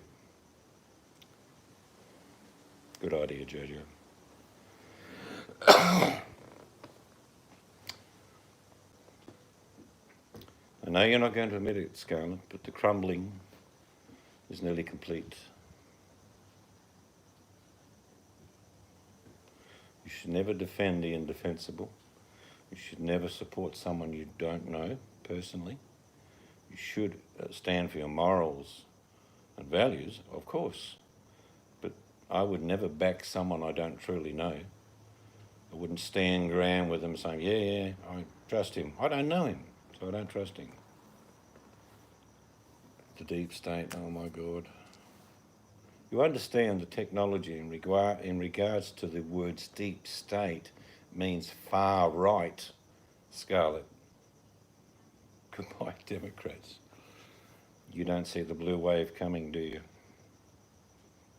Good idea, Jojo. I know you're not going to admit it, Scarlett, but the crumbling is nearly complete. You should never defend the indefensible. You should never support someone you don't know personally. You should stand for your morals and values, of course. But I would never back someone I don't truly know. I wouldn't stand ground with them saying, yeah, I trust him. I don't know him, so I don't trust him. The deep state, oh my God. You understand the technology in regards to the words deep state means far right, Scarlett. Goodbye, Democrats. You don't see the blue wave coming, do you?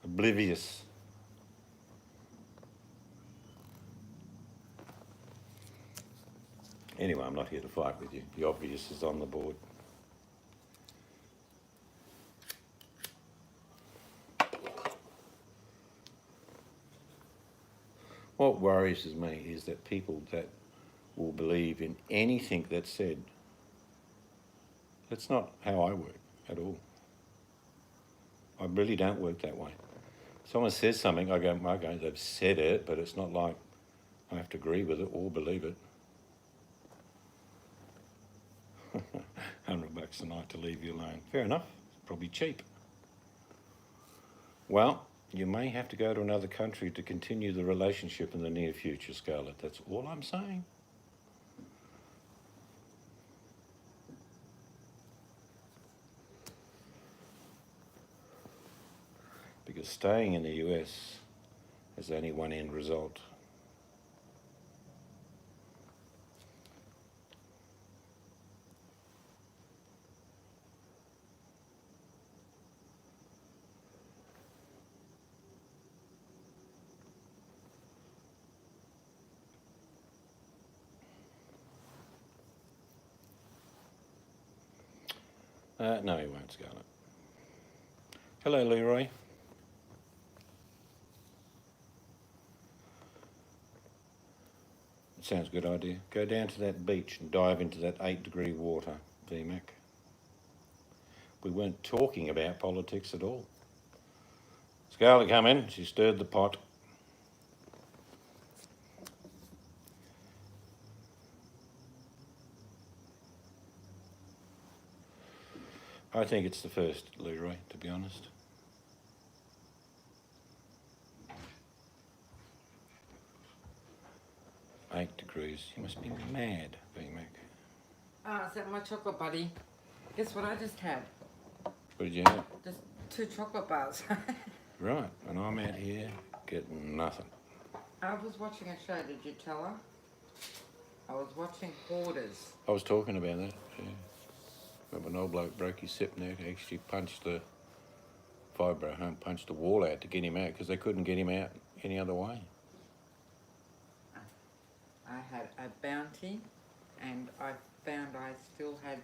Oblivious. Anyway, I'm not here to fight with you. The obvious is on the board. What worries me is that people that will believe in anything that's said, that's not how I work at all. I really don't work that way. Someone says something, I go, okay, they've said it, but it's not like I have to agree with it or believe it. $100 a night to leave you alone. Fair enough, probably cheap. Well, you may have to go to another country to continue the relationship in the near future, Scarlett. That's all I'm saying. Because staying in the US has only one end result. No, he won't, Scarlett. Hello, Leroy. Sounds a good idea. Go down to that beach and dive into that 8-degree water, VMAC. We weren't talking about politics at all. Scarlett come in, she stirred the pot. I think it's the first, Leroy, to be honest. Eight degrees. You must be mad, B-Mac. Oh, is that my chocolate buddy? Guess what I just had? What did you have? Just 2 chocolate bars. Right, and I'm out here getting nothing. I was watching a show, did you tell her? I was watching Hoarders. I was talking about that, yeah. Remember an old bloke broke his hip neck, actually punched the fibro home, punched the wall out to get him out because they couldn't get him out any other way. I had a Bounty and I found I still had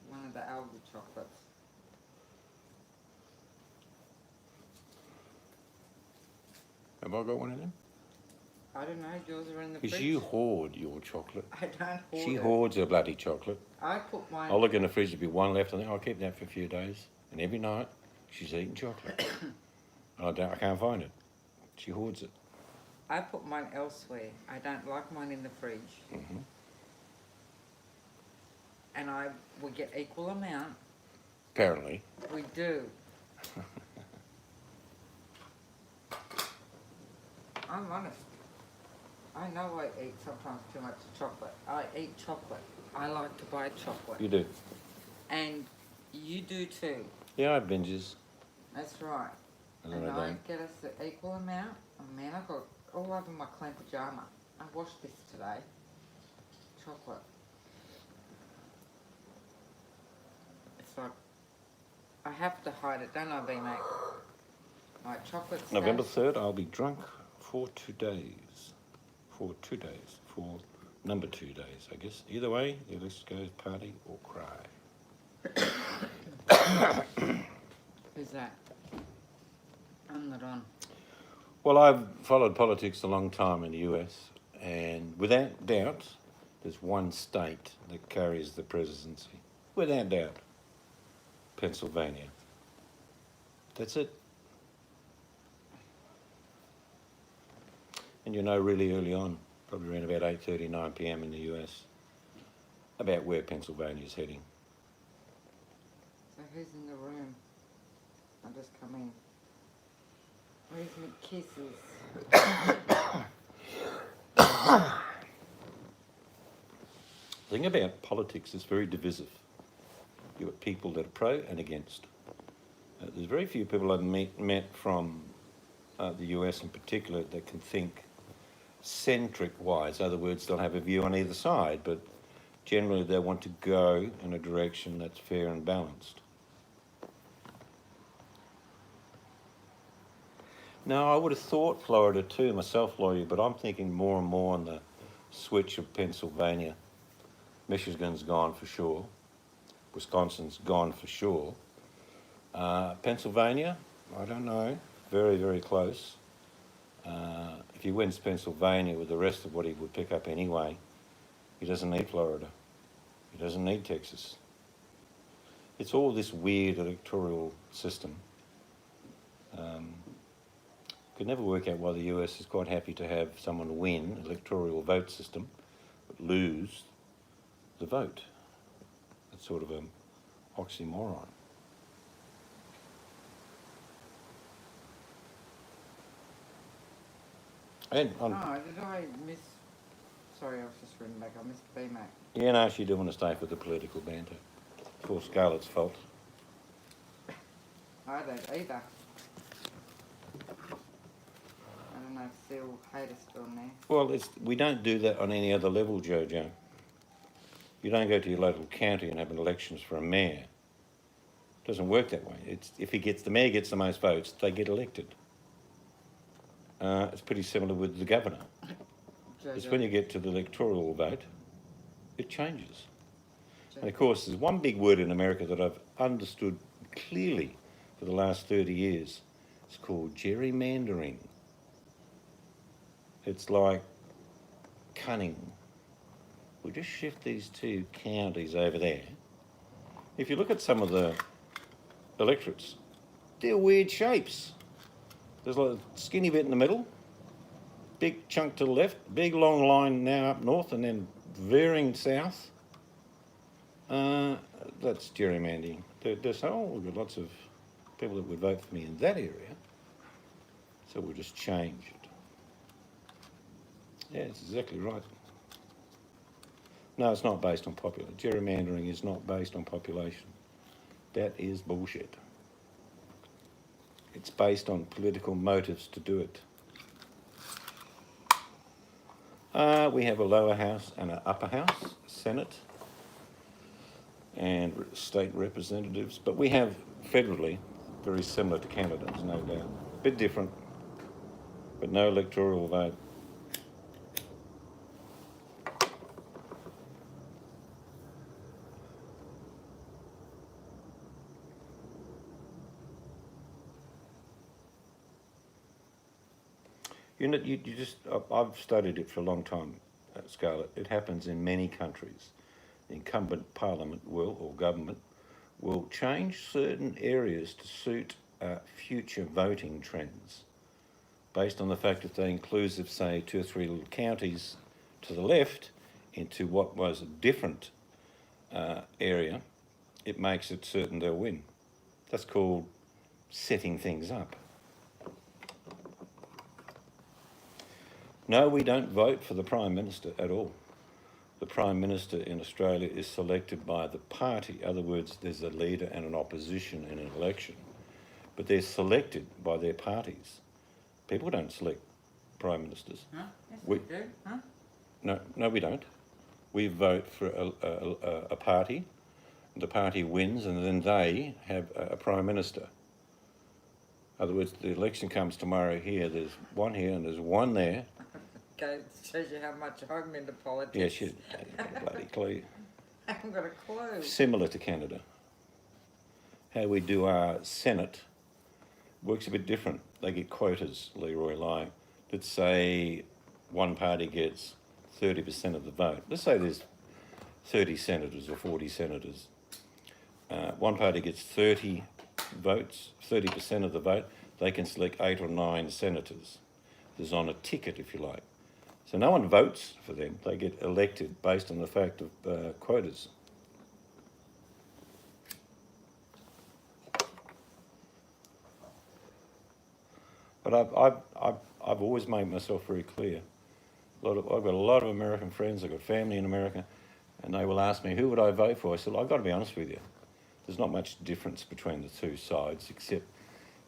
one of the algae chocolates. Have I got one of them? I don't know, yours are in the fridge. Because you hoard your chocolate. I don't hoard She it. hoards her bloody chocolate. I put mine... I'll look in the fridge, there'll be one left, and I'll keep that for a few days. And every night, she's eating chocolate. And I can't find it. She hoards it. I put mine elsewhere. I don't like mine in the fridge. Mm-hmm. And we get equal amount. Apparently. We do. I'm honest. I know I eat sometimes too much chocolate. I eat chocolate. I like to buy chocolate. You do? And you do too. Yeah, I have binges. That's right. And And then I I don't. get us the equal amount. Oh man, I got all over my clean pyjama. I washed this today. Chocolate. It's like, I have to hide it, don't I, B-Mac? My chocolate stash. November 3rd, I'll be drunk for 2 days. For 2 days. For number 2 days, I guess. Either way, the list goes party or cry. Who's that? I'm not on. Well, I've followed politics a long time in the US, and without doubt, there's one state that carries the presidency. Without doubt. Pennsylvania. That's it. And you know really early on, probably around about 8:30, 9 p.m. in the US, about where Pennsylvania's heading. So who's in the room? I'll just come in. Where's my kisses? The thing about politics is very divisive. You've got people that are pro and against. There's very few people I've met from the US in particular that can think centric-wise. In other words, they'll have a view on either side, but generally they want to go in a direction that's fair and balanced. Now, I would have thought Florida too, myself, lawyer, but I'm thinking more and more on the switch of Pennsylvania. Michigan's gone for sure. Wisconsin's gone for sure. Pennsylvania, I don't know. Very, very close. If he wins Pennsylvania with the rest of what he would pick up anyway, he doesn't need Florida. He doesn't need Texas. It's all this weird electoral system. Could never work out why the US is quite happy to have someone win electoral vote system, but lose the vote. That's sort of an oxymoron. And Oh, did I miss... Sorry, I was just reading back. I missed B-Mac. yeah, no, she didn't want to stay for the political banter. Poor Scarlett's fault. I don't either. I don't know if Seal Hater's still on there. Well, we don't do that on any other level, Jojo. You don't go to your local county and have elections for a mayor. It doesn't work that way. If the mayor gets the most votes, they get elected. It's pretty similar with the governor. It's when you get to the electoral vote, it changes. And of course, there's one big word in America that I've understood clearly for the last 30 years. It's called gerrymandering. It's like cunning. We'll just shift these 2 counties over there. If you look at some of the electorates, they're weird shapes. There's a skinny bit in the middle, big chunk to the left, big long line now up north and then veering south. That's gerrymandering. They're saying, oh, we've got lots of people that would vote for me in that area, so we'll just change it. Yeah, it's exactly right. No, it's not based on population. Gerrymandering is not based on population. That is bullshit. It's based on political motives to do it. We have a lower house and an upper house, Senate and state representatives, but we have federally very similar to Canada, there's no doubt. A bit different, but no electoral vote. I've studied it for a long time, Scarlett. It happens in many countries. The incumbent parliament or government will change certain areas to suit future voting trends based on the fact that they include, say, 2 or 3 little counties to the left into what was a different area. It makes it certain they'll win. That's called setting things up. No, we don't vote for the Prime Minister at all. The Prime Minister in Australia is selected by the party. In other words, there's a leader and an opposition in an election. But they're selected by their parties. People don't select Prime Ministers. Huh? Yes, we do. Huh? No, we don't. We vote for a party. The party wins and then they have a Prime Minister. In other words, the election comes tomorrow here. There's one here and there's one there. Okay, shows you how much I'm into politics. Yes, you bloody clue. I haven't got a clue. Similar to Canada. How we do our Senate works a bit different. They get quotas, Leroy Lai. Let's say one party gets 30% of the vote. Let's say there's 30 senators or 40 senators. One party gets 30 votes, 30% of the vote. They can select 8 or 9 senators. There's on a ticket, if you like. So no one votes for them. They get elected based on the fact of quotas. But I've always made myself very clear. I've got a lot of American friends. I've got family in America, and they will ask me, who would I vote for? I said, I've got to be honest with you. There's not much difference between the two sides, except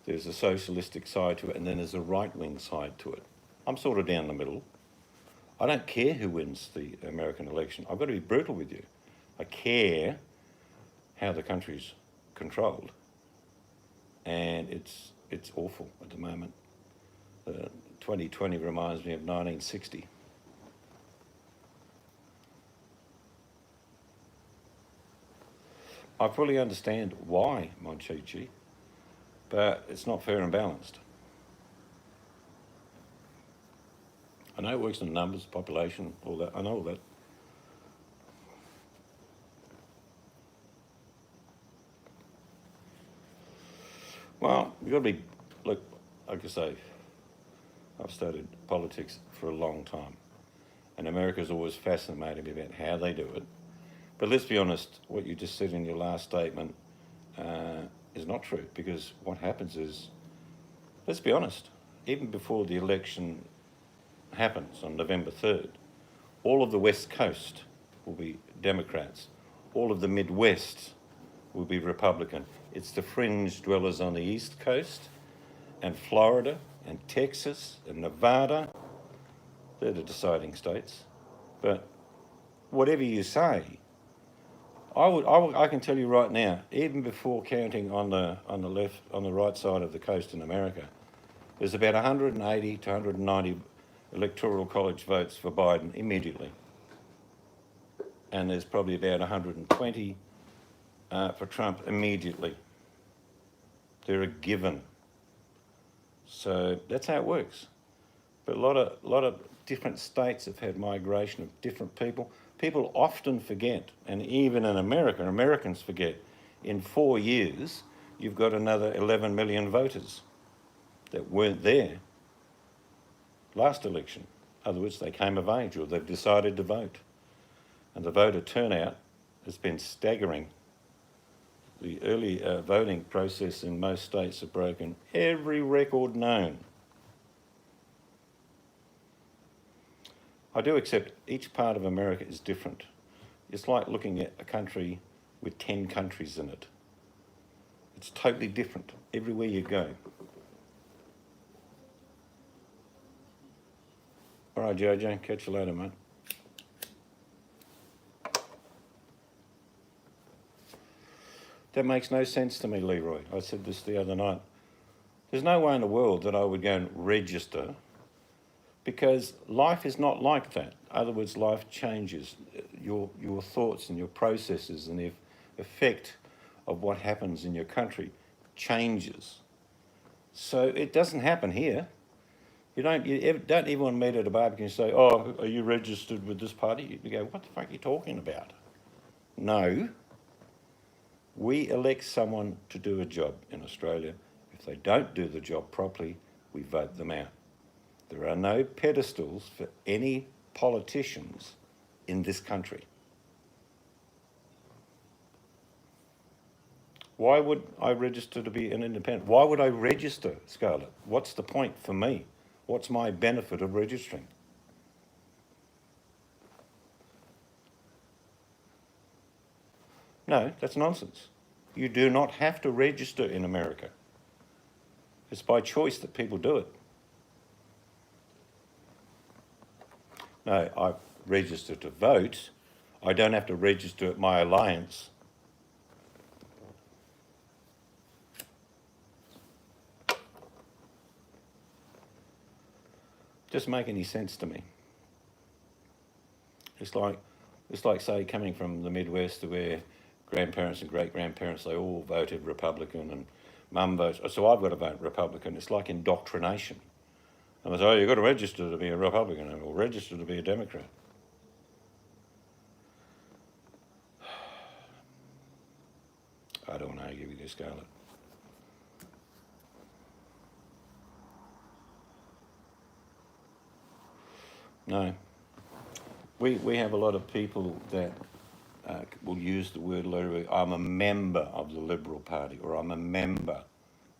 there's a socialistic side to it, and then there's a right-wing side to it. I'm sort of down the middle. I don't care who wins the American election. I've got to be brutal with you. I care how the country's controlled, and it's awful at the moment. 2020 reminds me of 1960. I fully understand why, Monchichi, but it's not fair and balanced. I know it works in numbers, population, all that. I know all that. Well, you've got to be, look, like I say, I've studied politics for a long time, and America's always fascinated me about how they do it. But let's be honest, what you just said in your last statement is not true, because what happens is, let's be honest, even before the election happens on November 3rd, all of the West Coast will be Democrats. All of the Midwest will be Republican. It's the fringe dwellers on the East Coast and Florida and Texas and Nevada. They're the deciding states. But whatever you say, I can tell you right now, even before counting on the right side of the coast in America, there's about 180 to 190 electoral college votes for Biden immediately. And there's probably about 120 for Trump immediately. They're a given. So that's how it works. But a lot of different states have had migration of different people. People often forget, and even in America, Americans forget, in 4 years, you've got another 11 million voters. that weren't there last election. In other words, they came of age or they've decided to vote. And the voter turnout has been staggering. The early voting process in most states have broken every record known. I do accept each part of America is different. It's like looking at a country with 10 countries in it. It's totally different everywhere you go. All right, Jojo, catch you later, mate. That makes no sense to me, Leroy. I said this the other night. There's no way in the world that I would go and register, because life is not like that. In other words, life changes. Your thoughts and your processes and the effect of what happens in your country changes. So it doesn't happen here. You don't even want to meet at a barbecue and say, oh, are you registered with this party? You go, what the fuck are you talking about? No. We elect someone to do a job in Australia. If they don't do the job properly, we vote them out. There are no pedestals for any politicians in this country. Why would I register to be an independent? Why would I register, Scarlett? What's the point for me? What's my benefit of registering? No, that's nonsense. You do not have to register in America. It's by choice that people do it. No, I register to vote. I don't have to register at my alliance. Doesn't make any sense to me. It's like say coming from the Midwest to where grandparents and great-grandparents, they all voted Republican and mum votes, so I've got to vote Republican. It's like indoctrination. And they say, oh, you've got to register to be a Republican or register to be a Democrat. I don't want to argue with you, Scarlett. No. We have a lot of people that will use the word literally, I'm a member of the Liberal Party or I'm a member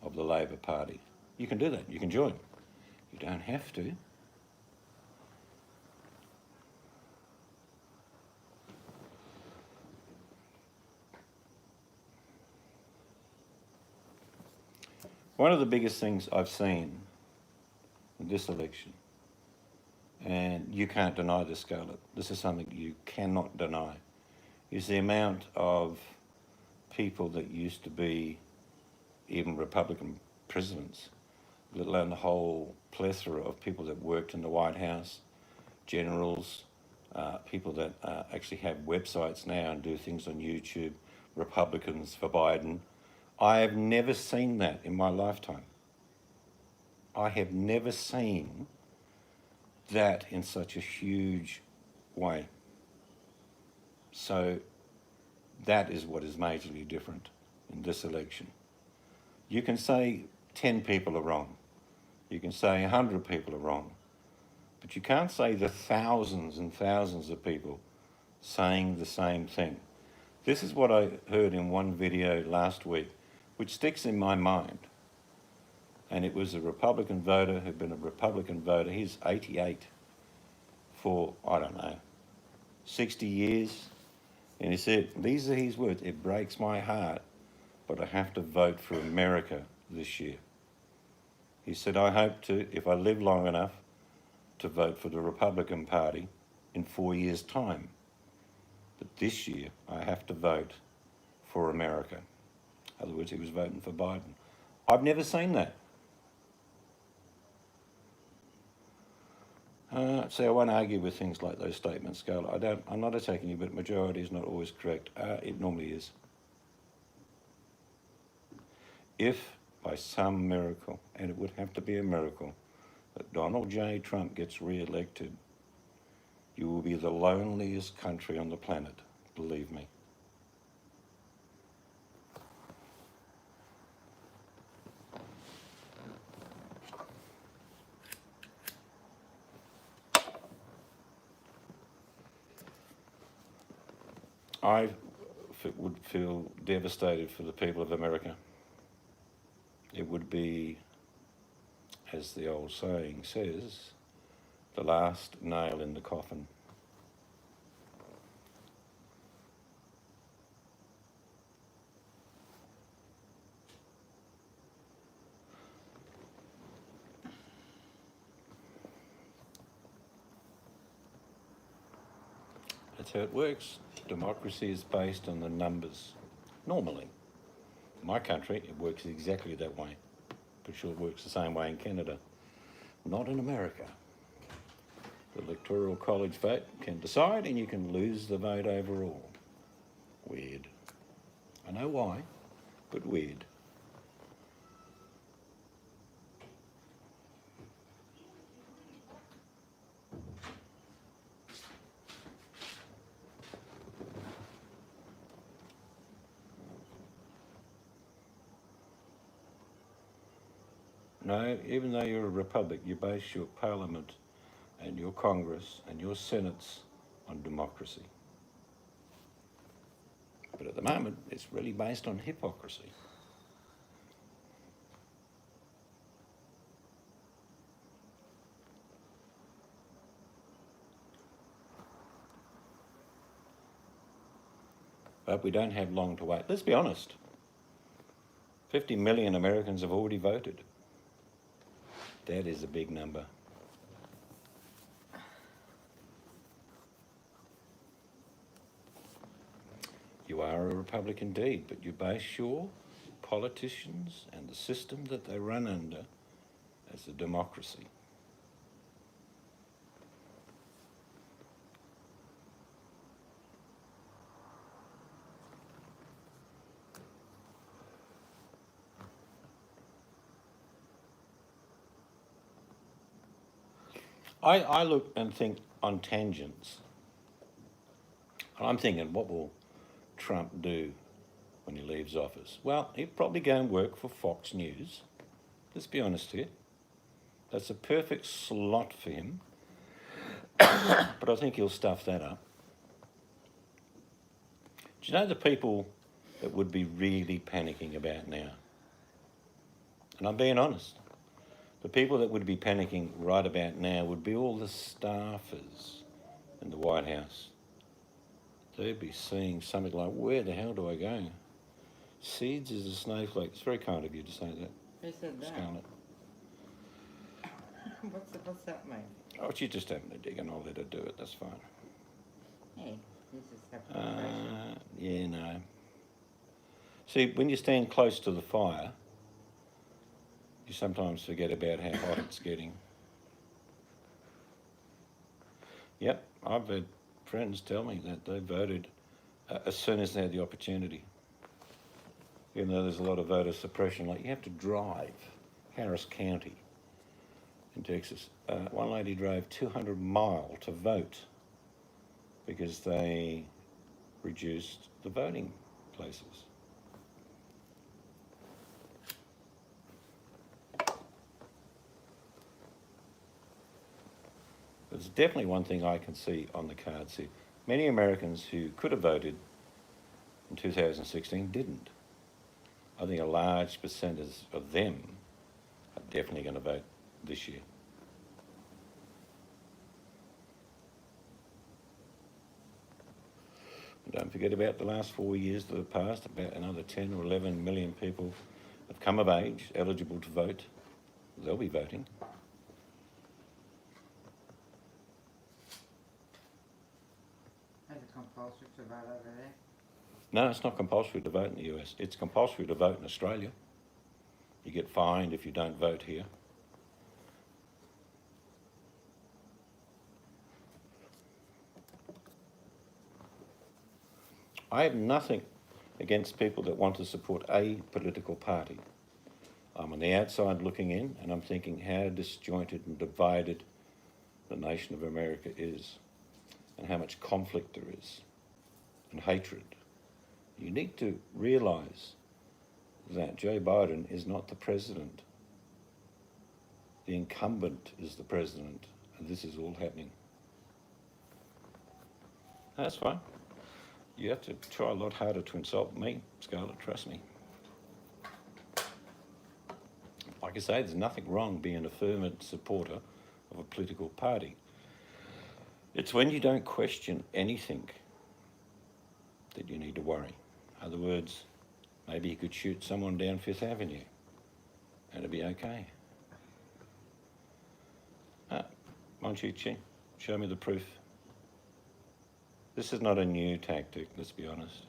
of the Labor Party. You can do that. You can join. You don't have to. One of the biggest things I've seen in this election, and you can't deny this, Scarlett, this is something you cannot deny, is the amount of people that used to be even Republican presidents, let alone the whole plethora of people that worked in the White House, generals, people that actually have websites now and do things on YouTube, Republicans for Biden. I have never seen that in my lifetime. I have never seen that in such a huge way. So that is what is majorly different in this election. You can say 10 people are wrong. You can say 100 people are wrong. But you can't say the thousands and thousands of people saying the same thing. This is what I heard in one video last week, which sticks in my mind. And it was a Republican voter who'd been a Republican voter. He's 88 for, I don't know, 60 years. And he said, these are his words, it breaks my heart, but I have to vote for America this year. He said, I hope to, if I live long enough, to vote for the Republican Party in 4 years' time. But this year, I have to vote for America. In other words, he was voting for Biden. I've never seen that. See, I won't argue with things like those statements, Scarlett. I'm not attacking you, but majority is not always correct. It normally is. If by some miracle, and it would have to be a miracle, that Donald J. Trump gets re-elected, you will be the loneliest country on the planet, believe me. would feel devastated for the people of America. It would be, as the old saying says, the last nail in the coffin. That's how it works. Democracy is based on the numbers. Normally. In my country, it works exactly that way. Pretty sure it works the same way in Canada. Not in America. The Electoral College vote can decide and you can lose the vote overall. Weird. I know why, but weird. No, even though you're a republic, you base your parliament and your Congress and your senates on democracy. But at the moment, it's really based on hypocrisy. But we don't have long to wait. Let's be honest. 50 million Americans have already voted. That is a big number. You are a republic indeed, but you base your politicians and the system that they run under as a democracy. I look and think on tangents. And I'm thinking, what will Trump do when he leaves office? Well, he'll probably go and work for Fox News. Let's be honest here. That's a perfect slot for him. But I think he'll stuff that up. Do you know the people that would be really panicking about now? And I'm being honest. The people that would be panicking right about now would be all the staffers in the White House. They'd be seeing something like, where the hell do I go? Seeds is a snowflake. It's very kind of you to say that. Who said that? Scarlett. What's that mean? Oh, she's just having a dig and I'll let her do it. That's fine. Hey, this is happening. Yeah, no. See, when you stand close to the fire, you sometimes forget about how hot it's getting. Yep, I've had friends tell me that they voted as soon as they had the opportunity. Even though there's a lot of voter suppression, like you have to drive Harris County in Texas. One lady drove 200 miles to vote because they reduced the voting places. There's definitely one thing I can see on the cards here. Many Americans who could have voted in 2016 didn't. I think a large percentage of them are definitely going to vote this year. And don't forget about the last 4 years that have passed, about another 10 or 11 million people have come of age, eligible to vote. They'll be voting. Is it compulsory to vote over there? No, it's not compulsory to vote in the US. It's compulsory to vote in Australia. You get fined if you don't vote here. I have nothing against people that want to support a political party. I'm on the outside looking in and I'm thinking how disjointed and divided the nation of America is and how much conflict there is and hatred. You need to realise that Joe Biden is not the president. The incumbent is the president, and this is all happening. That's fine. You have to try a lot harder to insult me, Scarlett, trust me. Like I say, there's nothing wrong being a fervent supporter of a political party. It's when you don't question anything that you need to worry. In other words, maybe you could shoot someone down Fifth Avenue and it'd be okay. Monchichi, show me the proof. This is not a new tactic, let's be honest.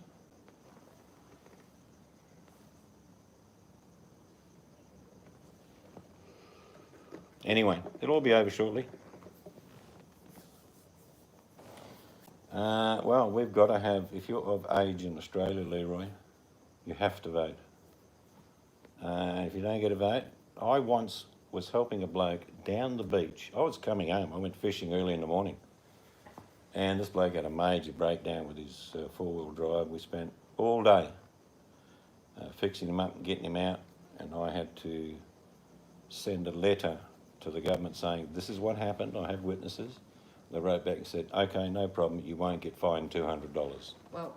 Anyway, it'll all be over shortly. Well, we've got to have, if you're of age in Australia, Leroy, you have to vote. If you don't get a vote, I once was helping a bloke down the beach. I was coming home, I went fishing early in the morning, and this bloke had a major breakdown with his four-wheel drive. We spent all day fixing him up and getting him out, and I had to send a letter to the government saying, this is what happened, I have witnesses. They wrote back and said, okay, no problem, you won't get fined $200. Well,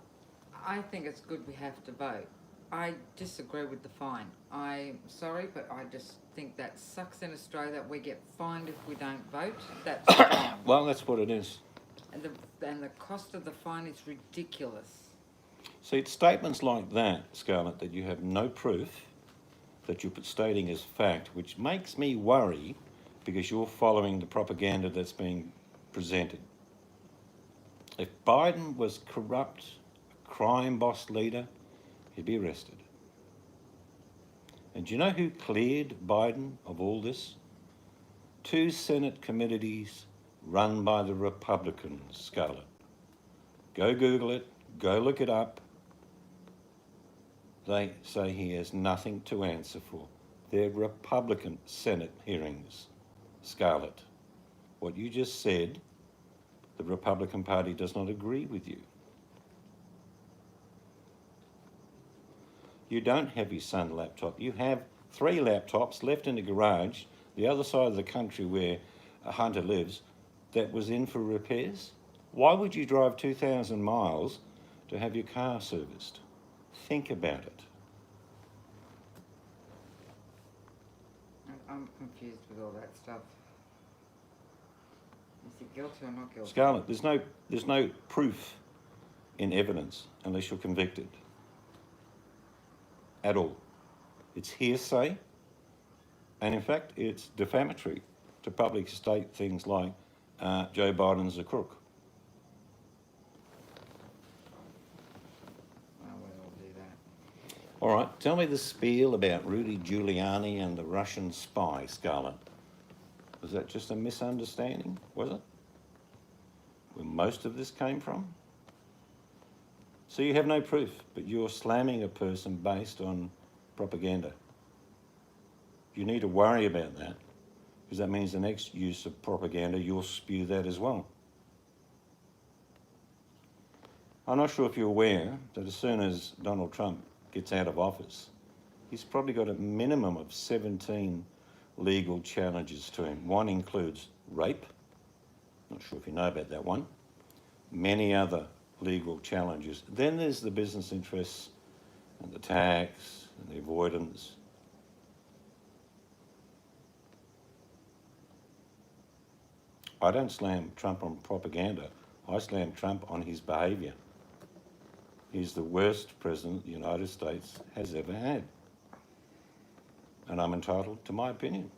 I think it's good we have to vote. I disagree with the fine. I'm sorry, but I just think that sucks in Australia that we get fined if we don't vote. That's wrong. Well, that's what it is. And the cost of the fine is ridiculous. See, it's statements like that, Scarlett, that you have no proof, that you're stating as fact, which makes me worry because you're following the propaganda that's being presented. If Biden was corrupt, a crime boss leader, he'd be arrested. And do you know who cleared Biden of all this? 2 Senate committees run by the Republicans, Scarlett. Go Google it, go look it up. They say he has nothing to answer for. They're Republican Senate hearings, Scarlett. What you just said, the Republican Party does not agree with you. You don't have his son's laptop. You have 3 laptops left in the garage, the other side of the country where Hunter lives, that was in for repairs. Why would you drive 2,000 miles to have your car serviced? Think about it. I'm confused with all that stuff. Is he guilty or not guilty? Scarlett, there's no proof in evidence unless you're convicted. At all. It's hearsay, and in fact, it's defamatory to publicly state things like Joe Biden's a crook. Oh, we'll do that. All right, tell me the spiel about Rudy Giuliani and the Russian spy, Scarlett. Was that just a misunderstanding, was it? Where most of this came from? So you have no proof, but you're slamming a person based on propaganda. You need to worry about that, because that means the next use of propaganda, you'll spew that as well. I'm not sure if you're aware that as soon as Donald Trump gets out of office, he's probably got a minimum of 17 legal challenges to him. One includes rape. Not sure if you know about that one. Many other legal challenges. Then there's the business interests and the tax and the avoidance. I don't slam Trump on propaganda. I slam Trump on his behaviour. He's the worst president the United States has ever had. And I'm entitled to my opinion.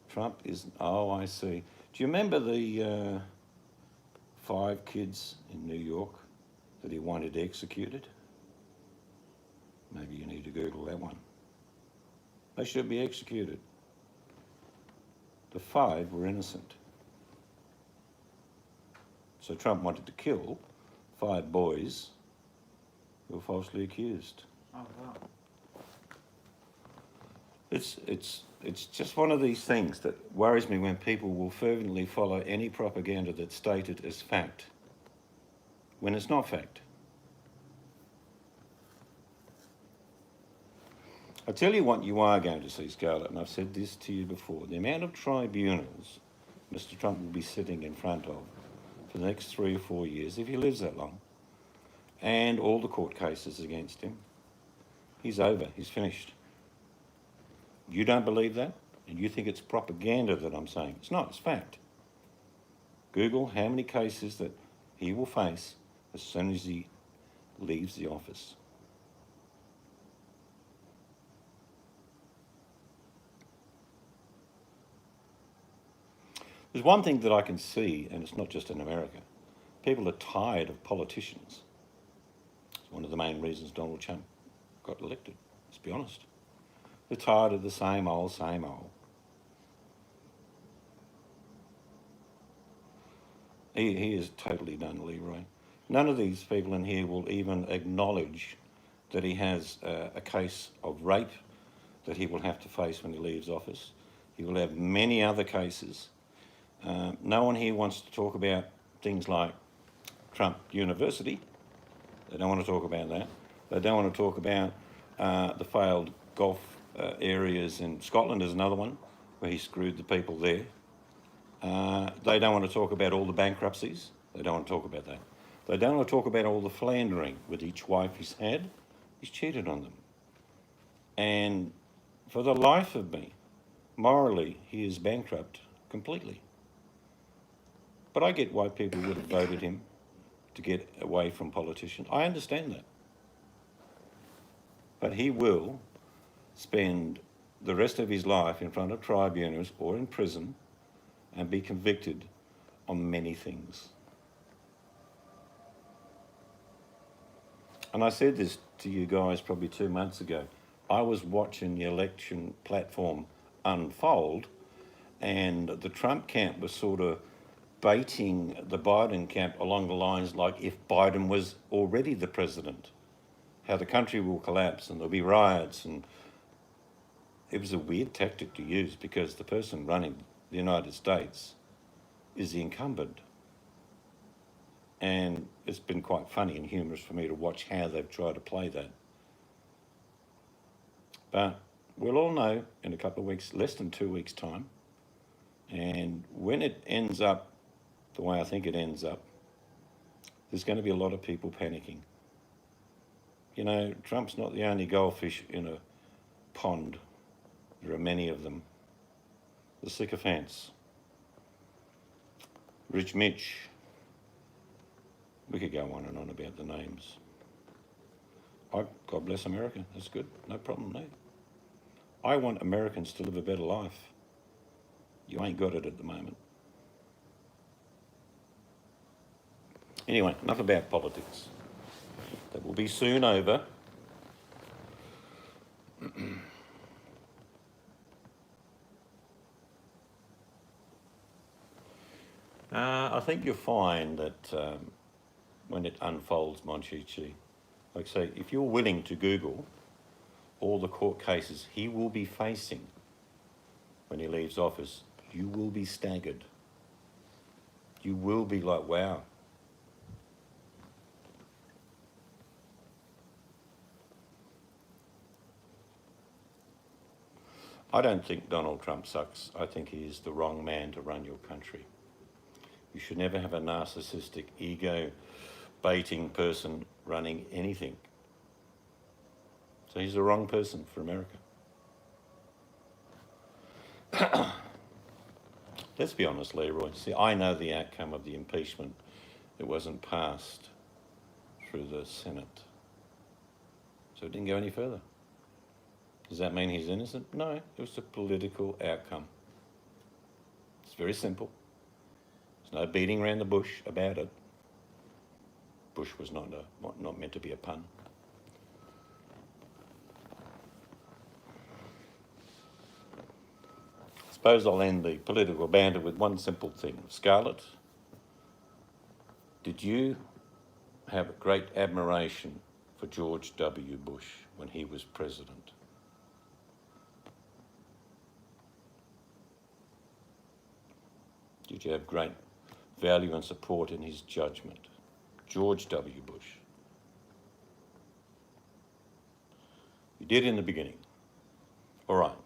Trump is, oh, I see. Do you remember the 5 kids in New York that he wanted executed? Maybe you need to Google that one. They should be executed. The 5 were innocent. So Trump wanted to kill 5 boys who were falsely accused. Oh, wow. It's just one of these things that worries me when people will fervently follow any propaganda that's stated as fact, when it's not fact. I tell you what you are going to see, Scarlett, and I've said this to you before, the amount of tribunals Mr. Trump will be sitting in front of for the next 3 or 4 years, if he lives that long, and all the court cases against him. He's over, he's finished. You don't believe that? And you think it's propaganda that I'm saying? It's not, it's fact. Google how many cases that he will face as soon as he leaves the office. There's one thing that I can see, and it's not just in America. People are tired of politicians. It's one of the main reasons Donald Trump got elected, let's be honest. They're tired of the same old, same old. He is totally done, Leroy. None of these people in here will even acknowledge that he has a case of rape that he will have to face when he leaves office. He will have many other cases. No one here wants to talk about things like Trump University. They don't want to talk about that. They don't want to talk about the failed golf areas in Scotland is another one, where he screwed the people there. They don't want to talk about all the bankruptcies. They don't want to talk about that. They don't want to talk about all the philandering with each wife he's had. He's cheated on them. And for the life of me, morally, he is bankrupt completely. But I get why people would have voted him to get away from politicians. I understand that. But he will spend the rest of his life in front of tribunals or in prison and be convicted on many things. And I said this to you guys probably 2 months ago. I was watching the election platform unfold, and the Trump camp was sort of baiting the Biden camp along the lines like if Biden was already the president, how the country will collapse and there'll be riots. And it was a weird tactic to use because the person running the United States is the incumbent. And it's been quite funny and humorous for me to watch how they've tried to play that. But we'll all know in a couple of weeks, less than 2 weeks' time. And when it ends up the way I think it ends up, there's going to be a lot of people panicking. You know, Trump's not the only goldfish in a pond. There are many of them. The sycophants. Rich Mitch. We could go on and on about the names. God bless America. That's good. No problem, no. I want Americans to live a better life. You ain't got it at the moment. Anyway, enough about politics. That will be soon over. I think you'll find that when it unfolds, Monchichi, like I say, if you're willing to Google all the court cases he will be facing when he leaves office, you will be staggered. You will be like, wow. I don't think Donald Trump sucks. I think he is the wrong man to run your country. You should never have a narcissistic, ego-baiting person running anything. So he's the wrong person for America. Let's be honest, Leroy. See, I know the outcome of the impeachment. It wasn't passed through the Senate. So it didn't go any further. Does that mean he's innocent? No, it was a political outcome. It's very simple. There's no beating around the bush about it. Bush was not meant to be a pun. I suppose I'll end the political banter with one simple thing. Scarlett, did you have a great admiration for George W. Bush when he was president? Did you have great value and support in his judgment? George W. Bush. You did in the beginning. All right.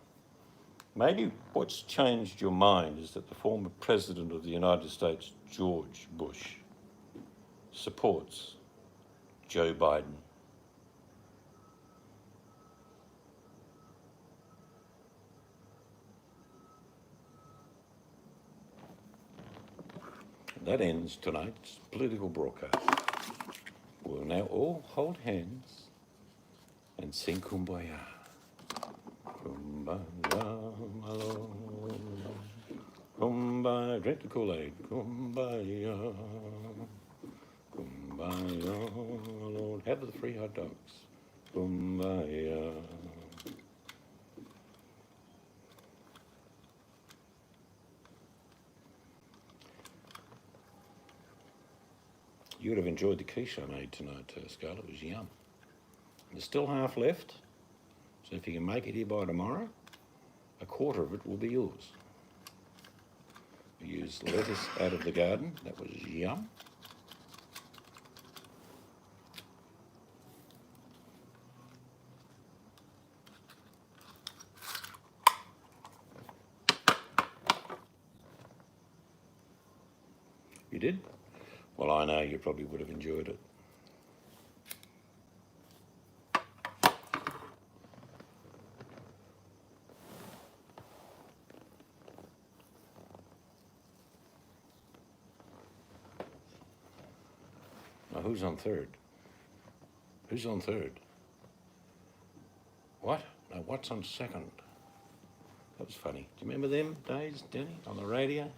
Maybe what's changed your mind is that the former President of the United States, George Bush, supports Joe Biden. That ends tonight's political broadcast. We'll now all hold hands and sing Kumbaya. Kumbaya, my Lord. Kumbaya, drink the Kool-Aid. Kumbaya. Kumbaya, my Lord. Have the 3 hot dogs. Kumbaya. You would have enjoyed the quiche I made tonight, Scarlett. It was yum. There's still half left, so if you can make it here by tomorrow, a quarter of it will be yours. We used lettuce out of the garden. That was yum. You did? Well, I know you probably would have enjoyed it. Now, who's on third? Who's on third? What? No, what's on second? That was funny. Do you remember them days, Denny, on the radio?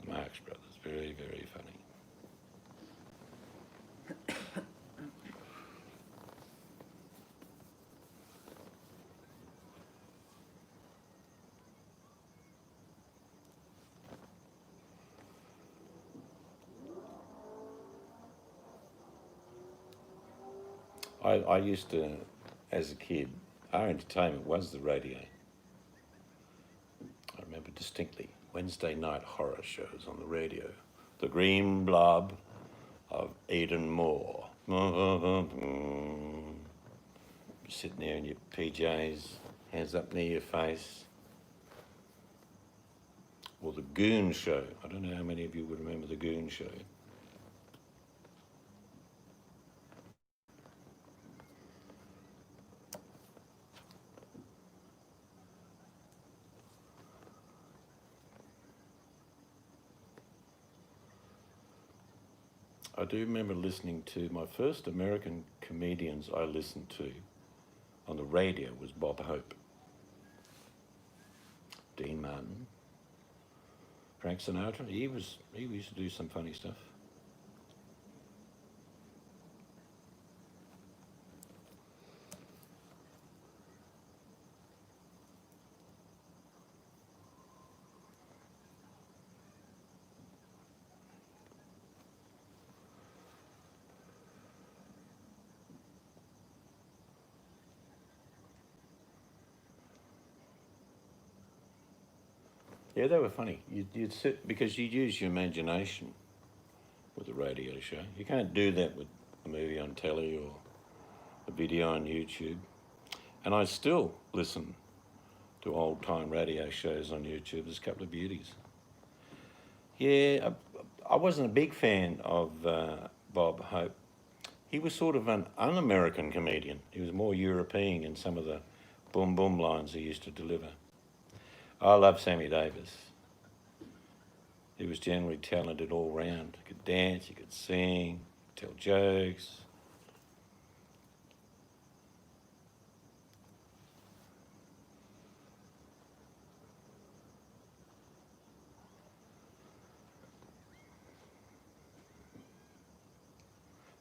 Marx Brothers, very, very funny. I used to, as a kid, our entertainment was the radio. I remember distinctly Wednesday night horror shows on the radio. The Green Blob of Eden Moore. Sitting there in your PJs, hands up near your face. Or the Goon Show. I don't know how many of you would remember the Goon Show. I do remember listening to my first American comedians I listened to on the radio was Bob Hope, Dean Martin, Frank Sinatra. He used to do some funny stuff. Yeah, they were funny. You'd sit, because you'd use your imagination with a radio show. You can't do that with a movie on telly or a video on YouTube. And I still listen to old-time radio shows on YouTube. There's a couple of beauties. Yeah, I wasn't a big fan of Bob Hope. He was sort of an un-American comedian. He was more European in some of the boom boom lines he used to deliver. I love Sammy Davis. He was generally talented all round. He could dance, he could sing, tell jokes.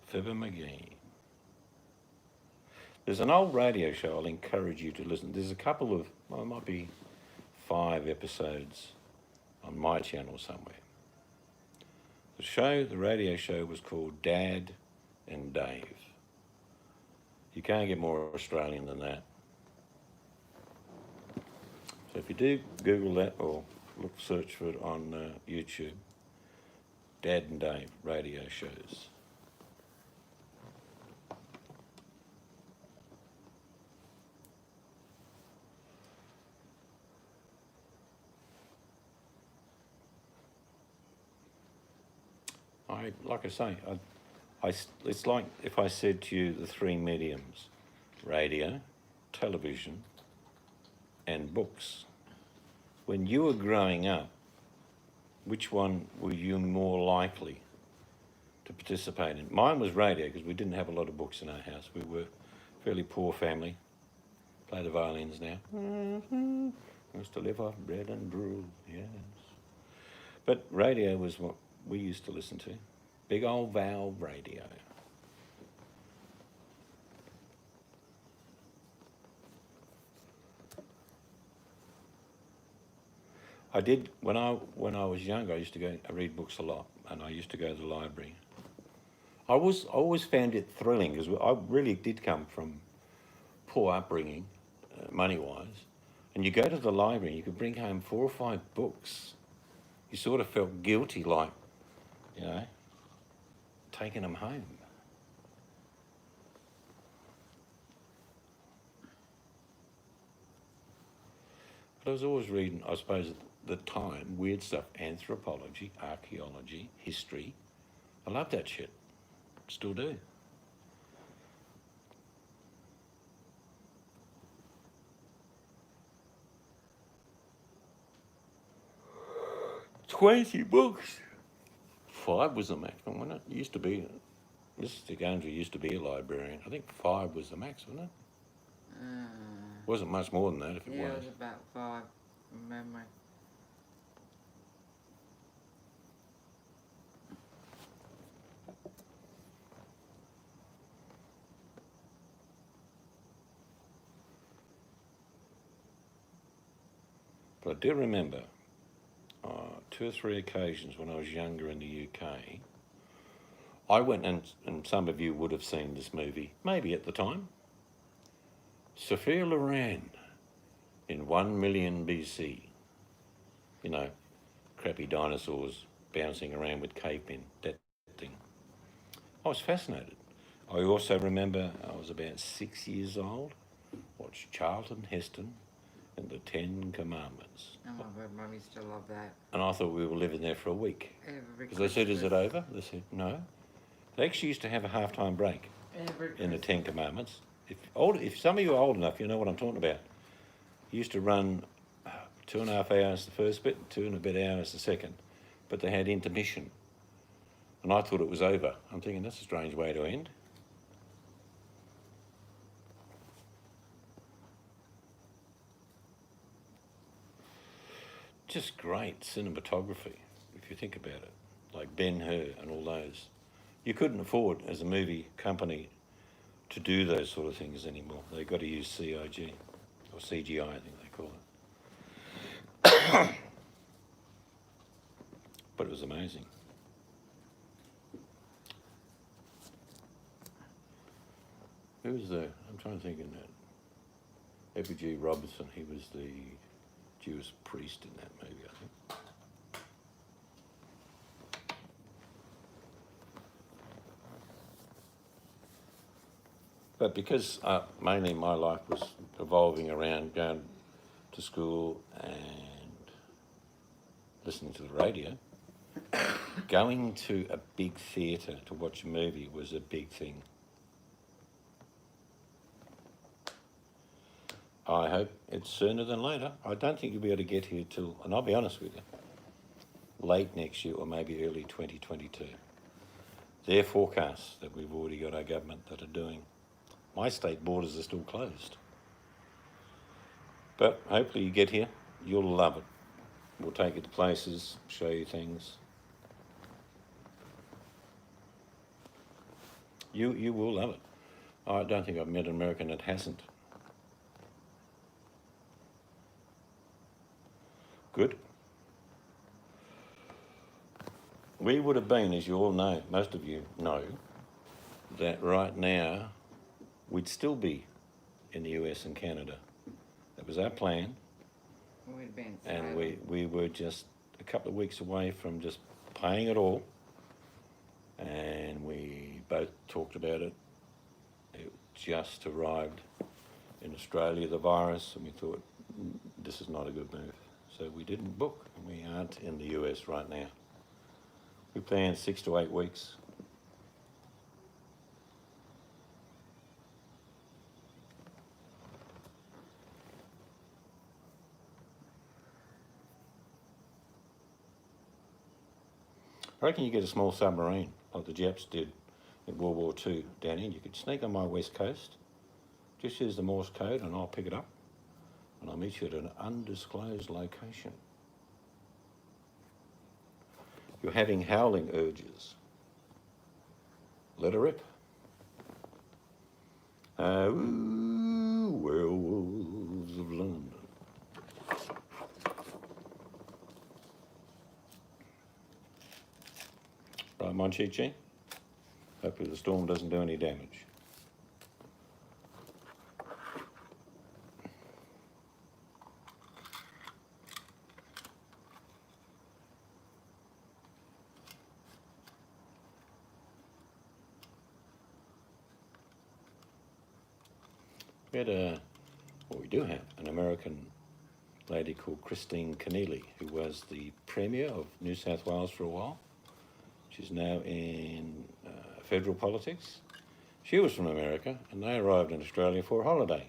Fibber McGee. There's an old radio show I'll encourage you to listen. There's a couple of, well, it might be 5 episodes on my channel somewhere. The radio show was called Dad and Dave. You can't get more Australian than that. So if you do Google that or search for it on YouTube, Dad and Dave radio shows. like I say, it's like if I said to you the three mediums, radio, television, and books. When you were growing up, which one were you more likely to participate in? Mine was radio because we didn't have a lot of books in our house. We were a fairly poor family. Play the violins now. Mm-hmm. Used to live off bread and gruel, yes. But radio was what we used to listen to. Big old valve radio. I did when I was younger. I used to go. I read books a lot, and I used to go to the library. I always found it thrilling because I really did come from poor upbringing, money-wise, and you go to the library and you could bring home 4 or 5 books. You sort of felt guilty, like, you know, taking them home. But I was always reading, I suppose, at the time, weird stuff, anthropology, archaeology, history. I love that shit. Still do. $20. 5 was the maximum, wasn't it? It used to be. Mr. Gundry used to be a librarian. I think 5 was the max, wasn't it? Wasn't much more than that if it was. Yeah, it was about 5 from memory. But I do remember 2 or 3 occasions when I was younger in the UK. I went, and some of you would have seen this movie, maybe at the time. Sophia Loren in 1 million BC. You know, crappy dinosaurs bouncing around with cavemen, that thing. I was fascinated. I also remember I was about 6 years old, watched Charlton Heston and the 10 Commandments. Oh my God, Mum used to love that. And I thought we were living there for a week. Because they said, is it over? They said, no. They actually used to have a half-time break in the 10 Commandments. If some of you are old enough, you know what I'm talking about. He used to run 2.5 hours the first bit, 2 and a bit hours the second. But they had intermission. And I thought it was over. I'm thinking, that's a strange way to end. Just great cinematography, if you think about it. Like Ben-Hur and all those. You couldn't afford, as a movie company, to do those sort of things anymore. They've got to use CIG, or CGI, I think they call it. But it was amazing. Who was the, I'm trying to think of that. Edward G. Robinson, he was the Jewish priest in that movie, I think. But because mainly my life was revolving around going to school and listening to the radio, going to a big theatre to watch a movie was a big thing. I hope it's sooner than later. I don't think you'll be able to get here till, and I'll be honest with you, late next year or maybe early 2022. Their forecasts that we've already got our government that are doing. My state borders are still closed. But hopefully you get here, you'll love it. We'll take you to places, show you things. You will love it. I don't think I've met an American that hasn't. Good. We would have been, as you all know, most of you know, that right now we'd still be in the US and Canada. That was our plan. We'd been and we were just a couple of weeks away from just paying it all. And we both talked about it. It just arrived in Australia, the virus, and we thought, this is not a good move. So we didn't book, and we aren't in the US right now. We plan 6 to 8 weeks. I reckon you get a small submarine, like the Japs did in World War II, Danny, and you could sneak on my west coast, just use the Morse code and I'll pick it up, and I'll meet you at an undisclosed location. You're having howling urges. Let her rip. Ooh, werewolves of London. Right, Monchichi? Hopefully the storm doesn't do any damage. We had we do have an American lady called Christine Keneally, who was the Premier of New South Wales for a while. She's now in federal politics. She was from America, and they arrived in Australia for a holiday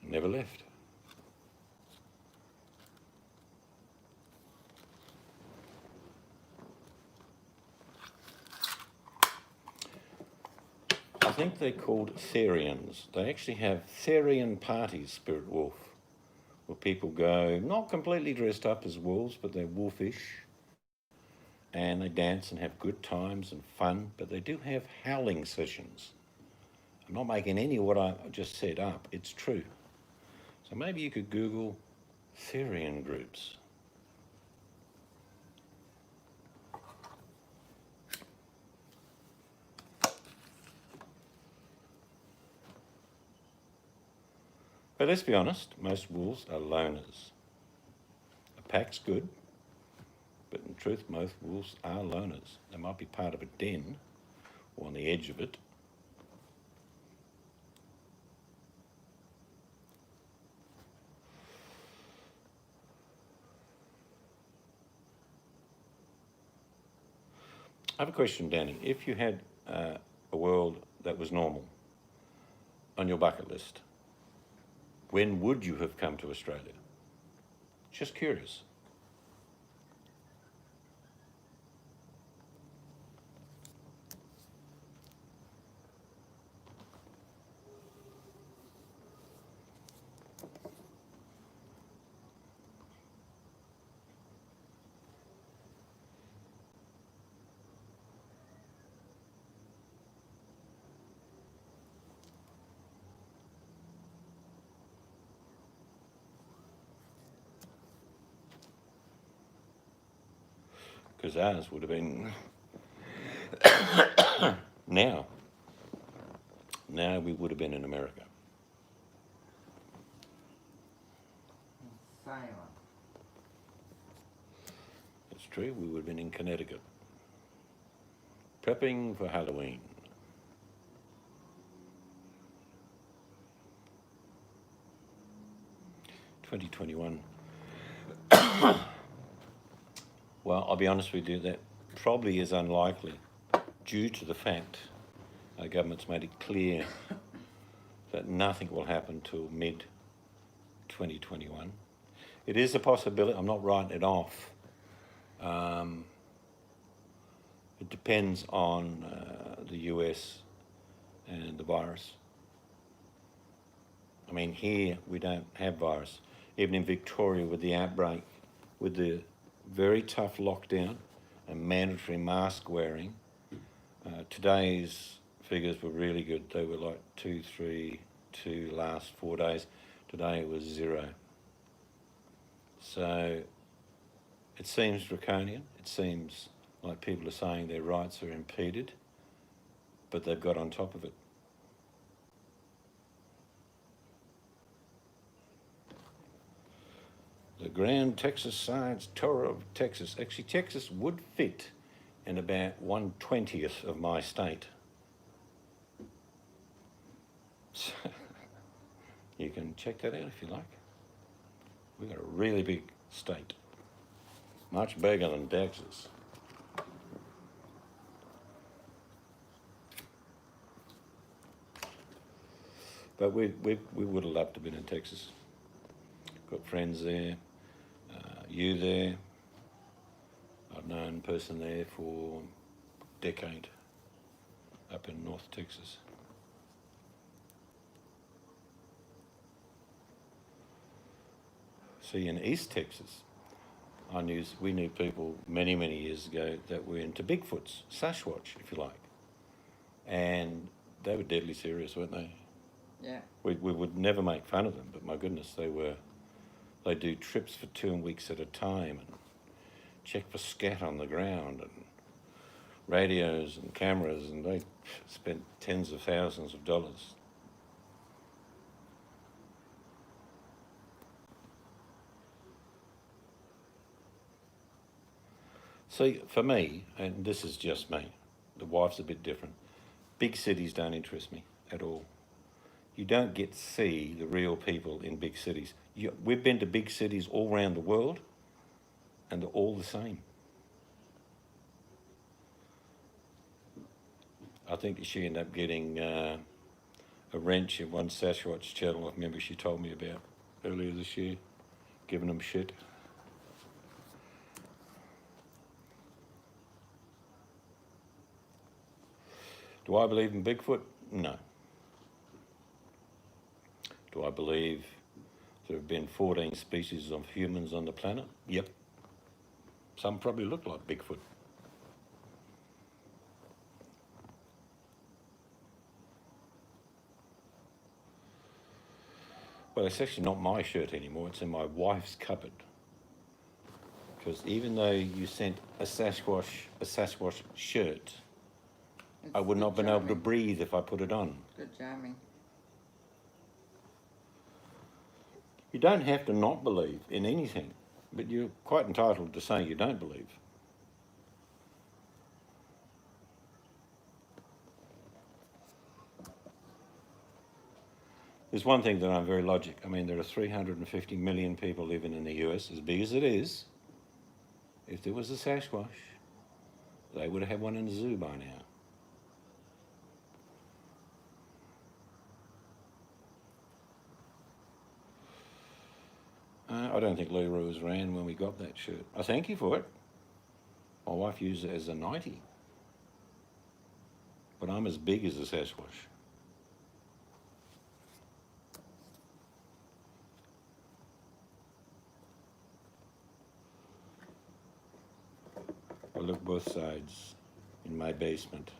and never left. I think they're called Therians. They actually have Therian parties, Spirit Wolf, where people go not completely dressed up as wolves, but they're wolfish, and they dance and have good times and fun, but they do have howling sessions. I'm not making any of what I just said up, it's true. So maybe you could Google Therian groups. But let's be honest, most wolves are loners. A pack's good, but in truth, most wolves are loners. They might be part of a den or on the edge of it. I have a question, Danny. If you had a world that was normal on your bucket list, when would you have come to Australia? Just curious. Because ours would have been now we would have been in America. Salem. It's true, we would have been in Connecticut, prepping for Halloween. $2021. Well, I'll be honest with you, that probably is unlikely due to the fact our government's made it clear that nothing will happen till mid-2021. It is a possibility, I'm not writing it off. It depends on the US and the virus. I mean, here we don't have virus. Even in Victoria with the outbreak, with the very tough lockdown and mandatory mask wearing, today's figures were really good. They were like 2, 3, 2 last 4 days. Today it was 0. So it seems draconian. It seems like people are saying their rights are impeded, but they've got on top of it. The Grand Texas Science Tour of Texas. Actually, Texas would fit in about 1/20th of my state. So, you can check that out if you like. We've got a really big state. Much bigger than Texas. But we would have loved to have been in Texas. Got friends there, you there. I've known a person there for a decade up in North Texas. See, in East Texas, we knew people many, many years ago that were into Bigfoots, Sasquatch, if you like. And they were deadly serious, weren't they? Yeah. We would never make fun of them, but my goodness, they do trips for 2 weeks at a time and check for scat on the ground and radios and cameras, and they spent tens of thousands of dollars. See, for me, and this is just me, the wife's a bit different, big cities don't interest me at all. You don't get to see the real people in big cities. We've been to big cities all around the world, and they're all the same. I think she ended up getting a wrench in one Sasquatch channel, I remember she told me about earlier this year, giving them shit. Do I believe in Bigfoot? No. Do I believe there have been 14 species of humans on the planet? Yep. Some probably look like Bigfoot. Well, it's actually not my shirt anymore. It's in my wife's cupboard. Because even though you sent a Sasquatch shirt, I would not have been able to breathe if I put it on. Good jamming. You don't have to not believe in anything, but you're quite entitled to say you don't believe. There's one thing that I'm very logic. I mean, there are 350 million people living in the US, as big as it is. If there was a Sasquatch, they would have had one in the zoo by now. I don't think Leroy was around when we got that shirt. I thank you for it. My wife used it as a nightie. But I'm as big as a Sasquatch. I look both sides in my basement.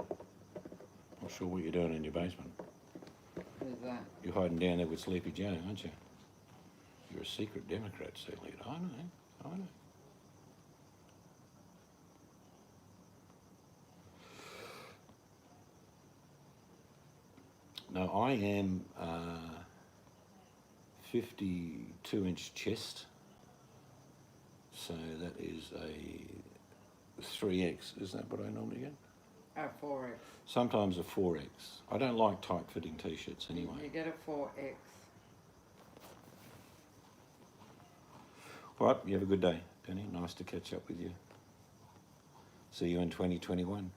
Not sure what you're doing in your basement. Who's that? You're hiding down there with Sleepy Joe, aren't you? You're a secret Democrat, Celia. I know. No, I am 52-inch chest. So that is a 3X. Isn't that what I normally get? A 4X. Sometimes a 4X. I don't like tight-fitting T-shirts anyway. You get a 4X. All right, you have a good day, Penny. Nice to catch up with you. See you in 2021.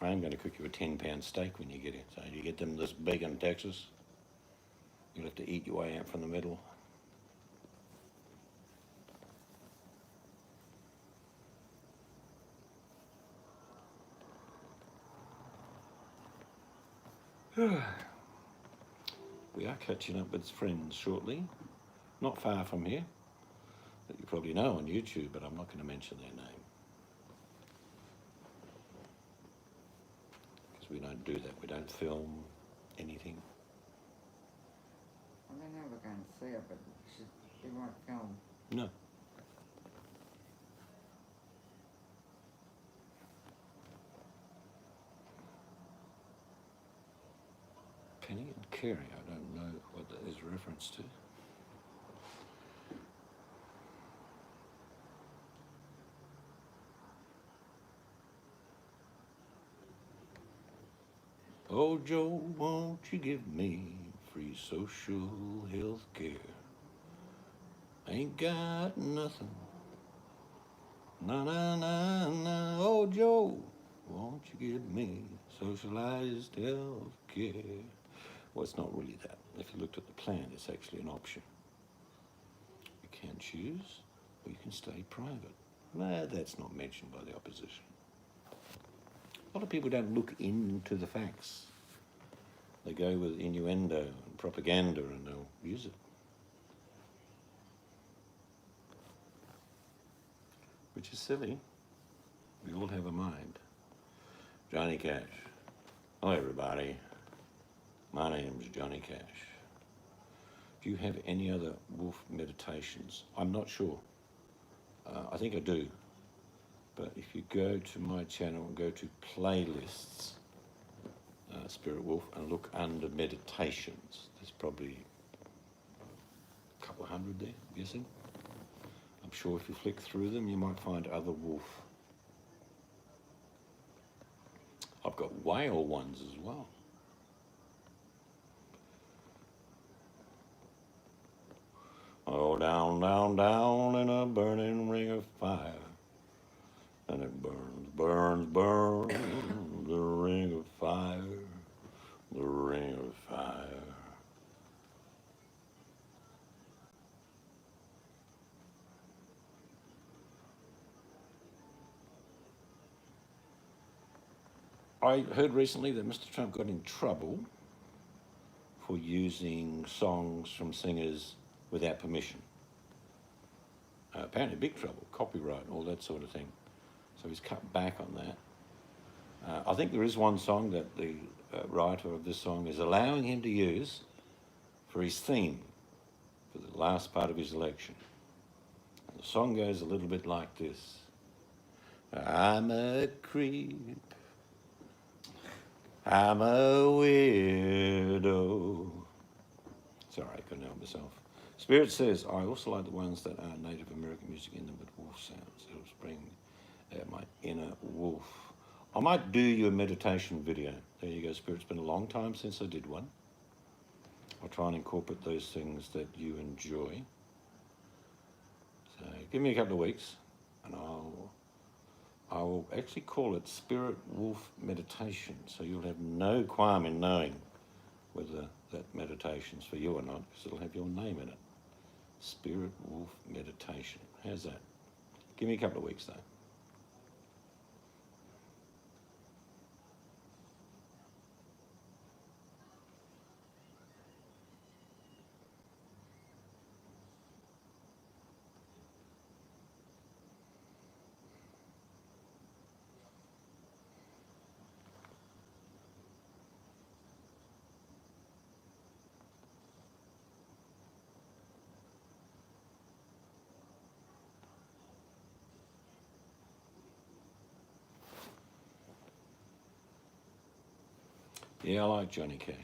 I am going to cook you a 10-pound steak when you get it. So you get them this big in Texas, you'll have to eat your way out from the middle. We are catching up with friends shortly, not far from here, that you probably know on YouTube, but I'm not going to mention their name. Because we don't do that, we don't film anything. I don't know we're going to see her, but she won't film. No. Penny and Carey, I don't know what that is a reference to. Oh, Joe, won't you give me free social health care? Ain't got nothing. Na na na na. Oh, Joe, Won't you give me socialized health care? Well, it's not really that. If you looked at the plan, it's actually an option. You can choose, or you can stay private. No, that's not mentioned by the opposition. A lot of people don't look into the facts. They go with innuendo and propaganda and they'll use it. Which is silly. We all have a mind. Johnny Cash. Hello, everybody. My name's Johnny Cash. Do you have any other wolf meditations? I'm not sure. I think I do. But if you go to my channel and go to playlists, Spirit Wolf, and look under meditations, there's probably a couple of hundred there, I'm guessing. I'm sure if you flick through them, you might find other wolf. I've got whale ones as well. Oh, down, down, down in a burning ring of fire. And it burns, burns, burns, the ring of fire, the ring of fire. I heard recently that Mr. Trump got in trouble for using songs from singers without permission. Apparently big trouble, copyright, all that sort of thing. So he's cut back on that. I think there is one song that the writer of this song is allowing him to use for his theme for the last part of his election. And the song goes a little bit like this. I'm a creep. I'm a weirdo. Sorry, I couldn't help myself. Spirit says, I also like the ones that are Native American music in them with wolf sounds. It'll bring out my inner wolf. I might do you a meditation video. There you go, Spirit. It's been a long time since I did one. I'll try and incorporate those things that you enjoy. So give me a couple of weeks and I will actually call it Spirit Wolf Meditation. So you'll have no qualm in knowing whether that meditation's for you or not, because it'll have your name in it. Spirit Wolf Meditation. How's that? Give me a couple of weeks though. Yeah, I like Johnny Cash.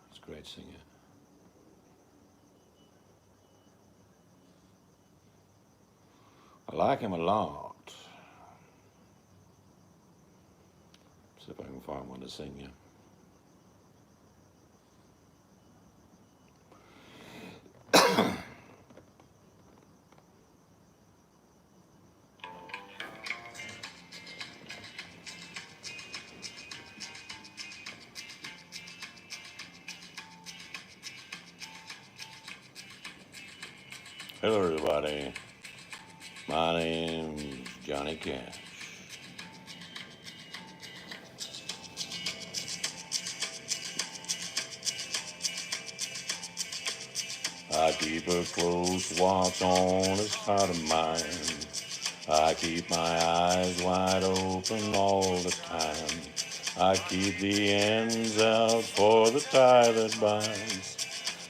He's a great singer. I like him a lot. See if I can find one to sing you. Hello everybody, my name's Johnny Cash. I keep a close watch on this heart of mine. I keep my eyes wide open all the time. I keep the ends out for the tie that binds.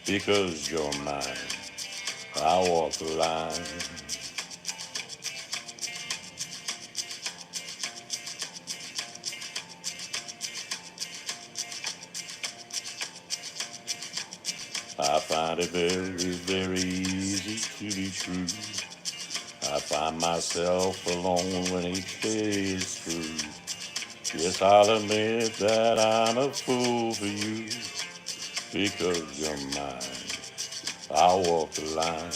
Because you're mine, I walk the line. I find it very, very easy to be true. I find myself alone when each day is through. Yes, I'll admit that I'm a fool for you. Because you're mine, I'll walk the line.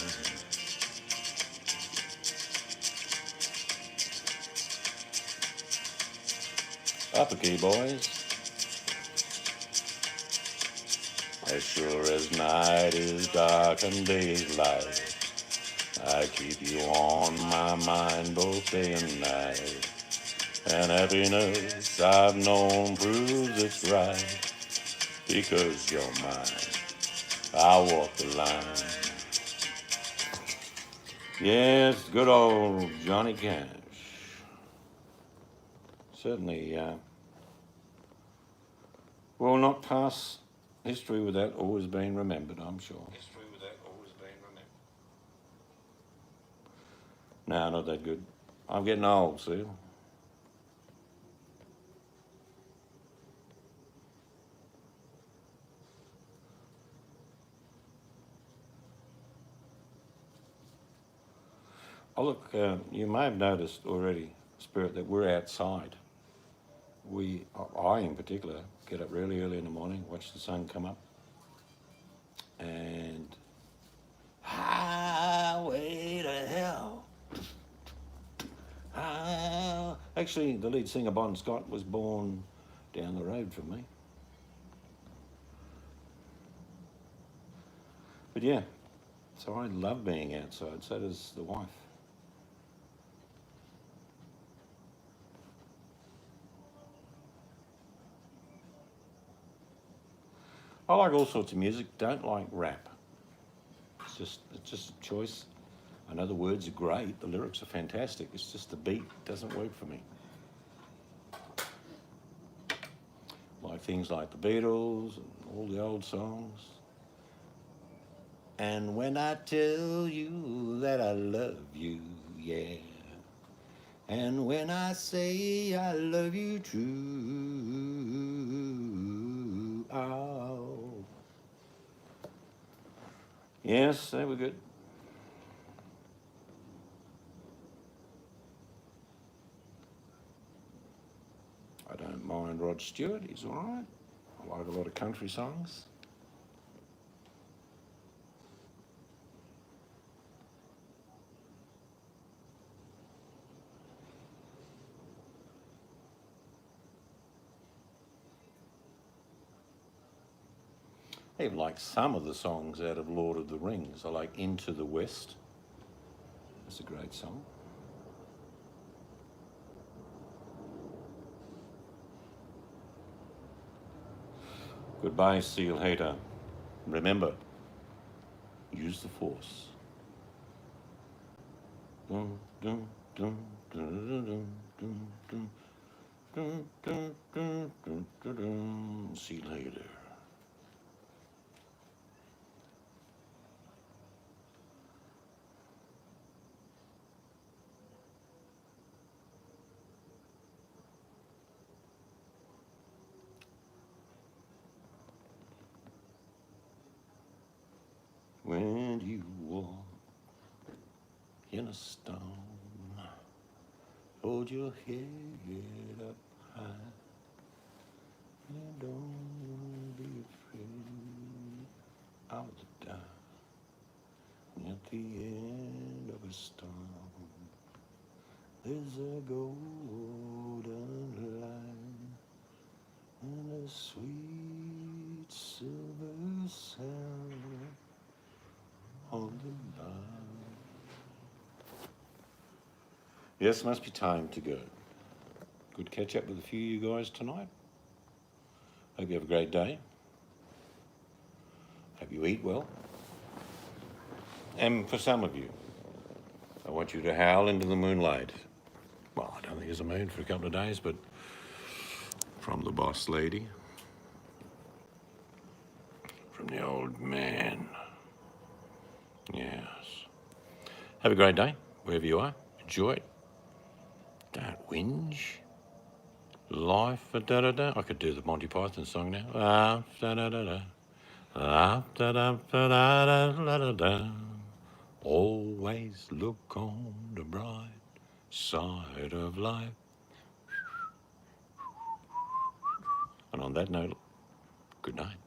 Up a key, boys. As sure as night is dark and day is light, I keep you on my mind both day and night. And happiness I've known proves it's right, because you're mine. I walk the line. Yes, good old Johnny Cash. Certainly will not pass history without always being remembered, I'm sure. History without always being remembered. No, not that good. I'm getting old, see. Oh, look, you may have noticed already, Spirit, that we're outside. I in particular, get up really early in the morning, watch the sun come up, and highway to hell. Actually, the lead singer, Bon Scott, was born down the road from me. But yeah, so I love being outside, so does the wife. I like all sorts of music, don't like rap. It's just a choice. I know the words are great, the lyrics are fantastic, it's just the beat doesn't work for me. Like things like the Beatles and all the old songs. And when I tell you that I love you, yeah. And when I say I love you true, oh. Yes, they were good. I don't mind Rod Stewart, he's all right. I like a lot of country songs. I even like some of the songs out of Lord of the Rings. I like Into the West. That's a great song. Goodbye, Seal Hater. Remember, use the Force. Dun, dun, dun, dun, dun, dun, dun, dun, dun, dun, dun, dun, dun. Seal Hater. When you walk in a storm, hold your head up high and don't be afraid of the dark. At the end of a storm, there's a golden line and a sweet silver sound on the line. Yes, must be time to go. Good catch up with a few of you guys tonight. Hope you have a great day. Hope you eat well. And for some of you, I want you to howl into the moonlight. Well, I don't think there's a moon for a couple of days, but from the boss lady, from the old man. Yes. Have a great day, wherever you are. Enjoy it. Don't whinge. Life, da-da-da. I could do the Monty Python song now. Da-da-da-da. Da-da-da-da-da-da-da. Always look on the bright side of life. And on that note, good night.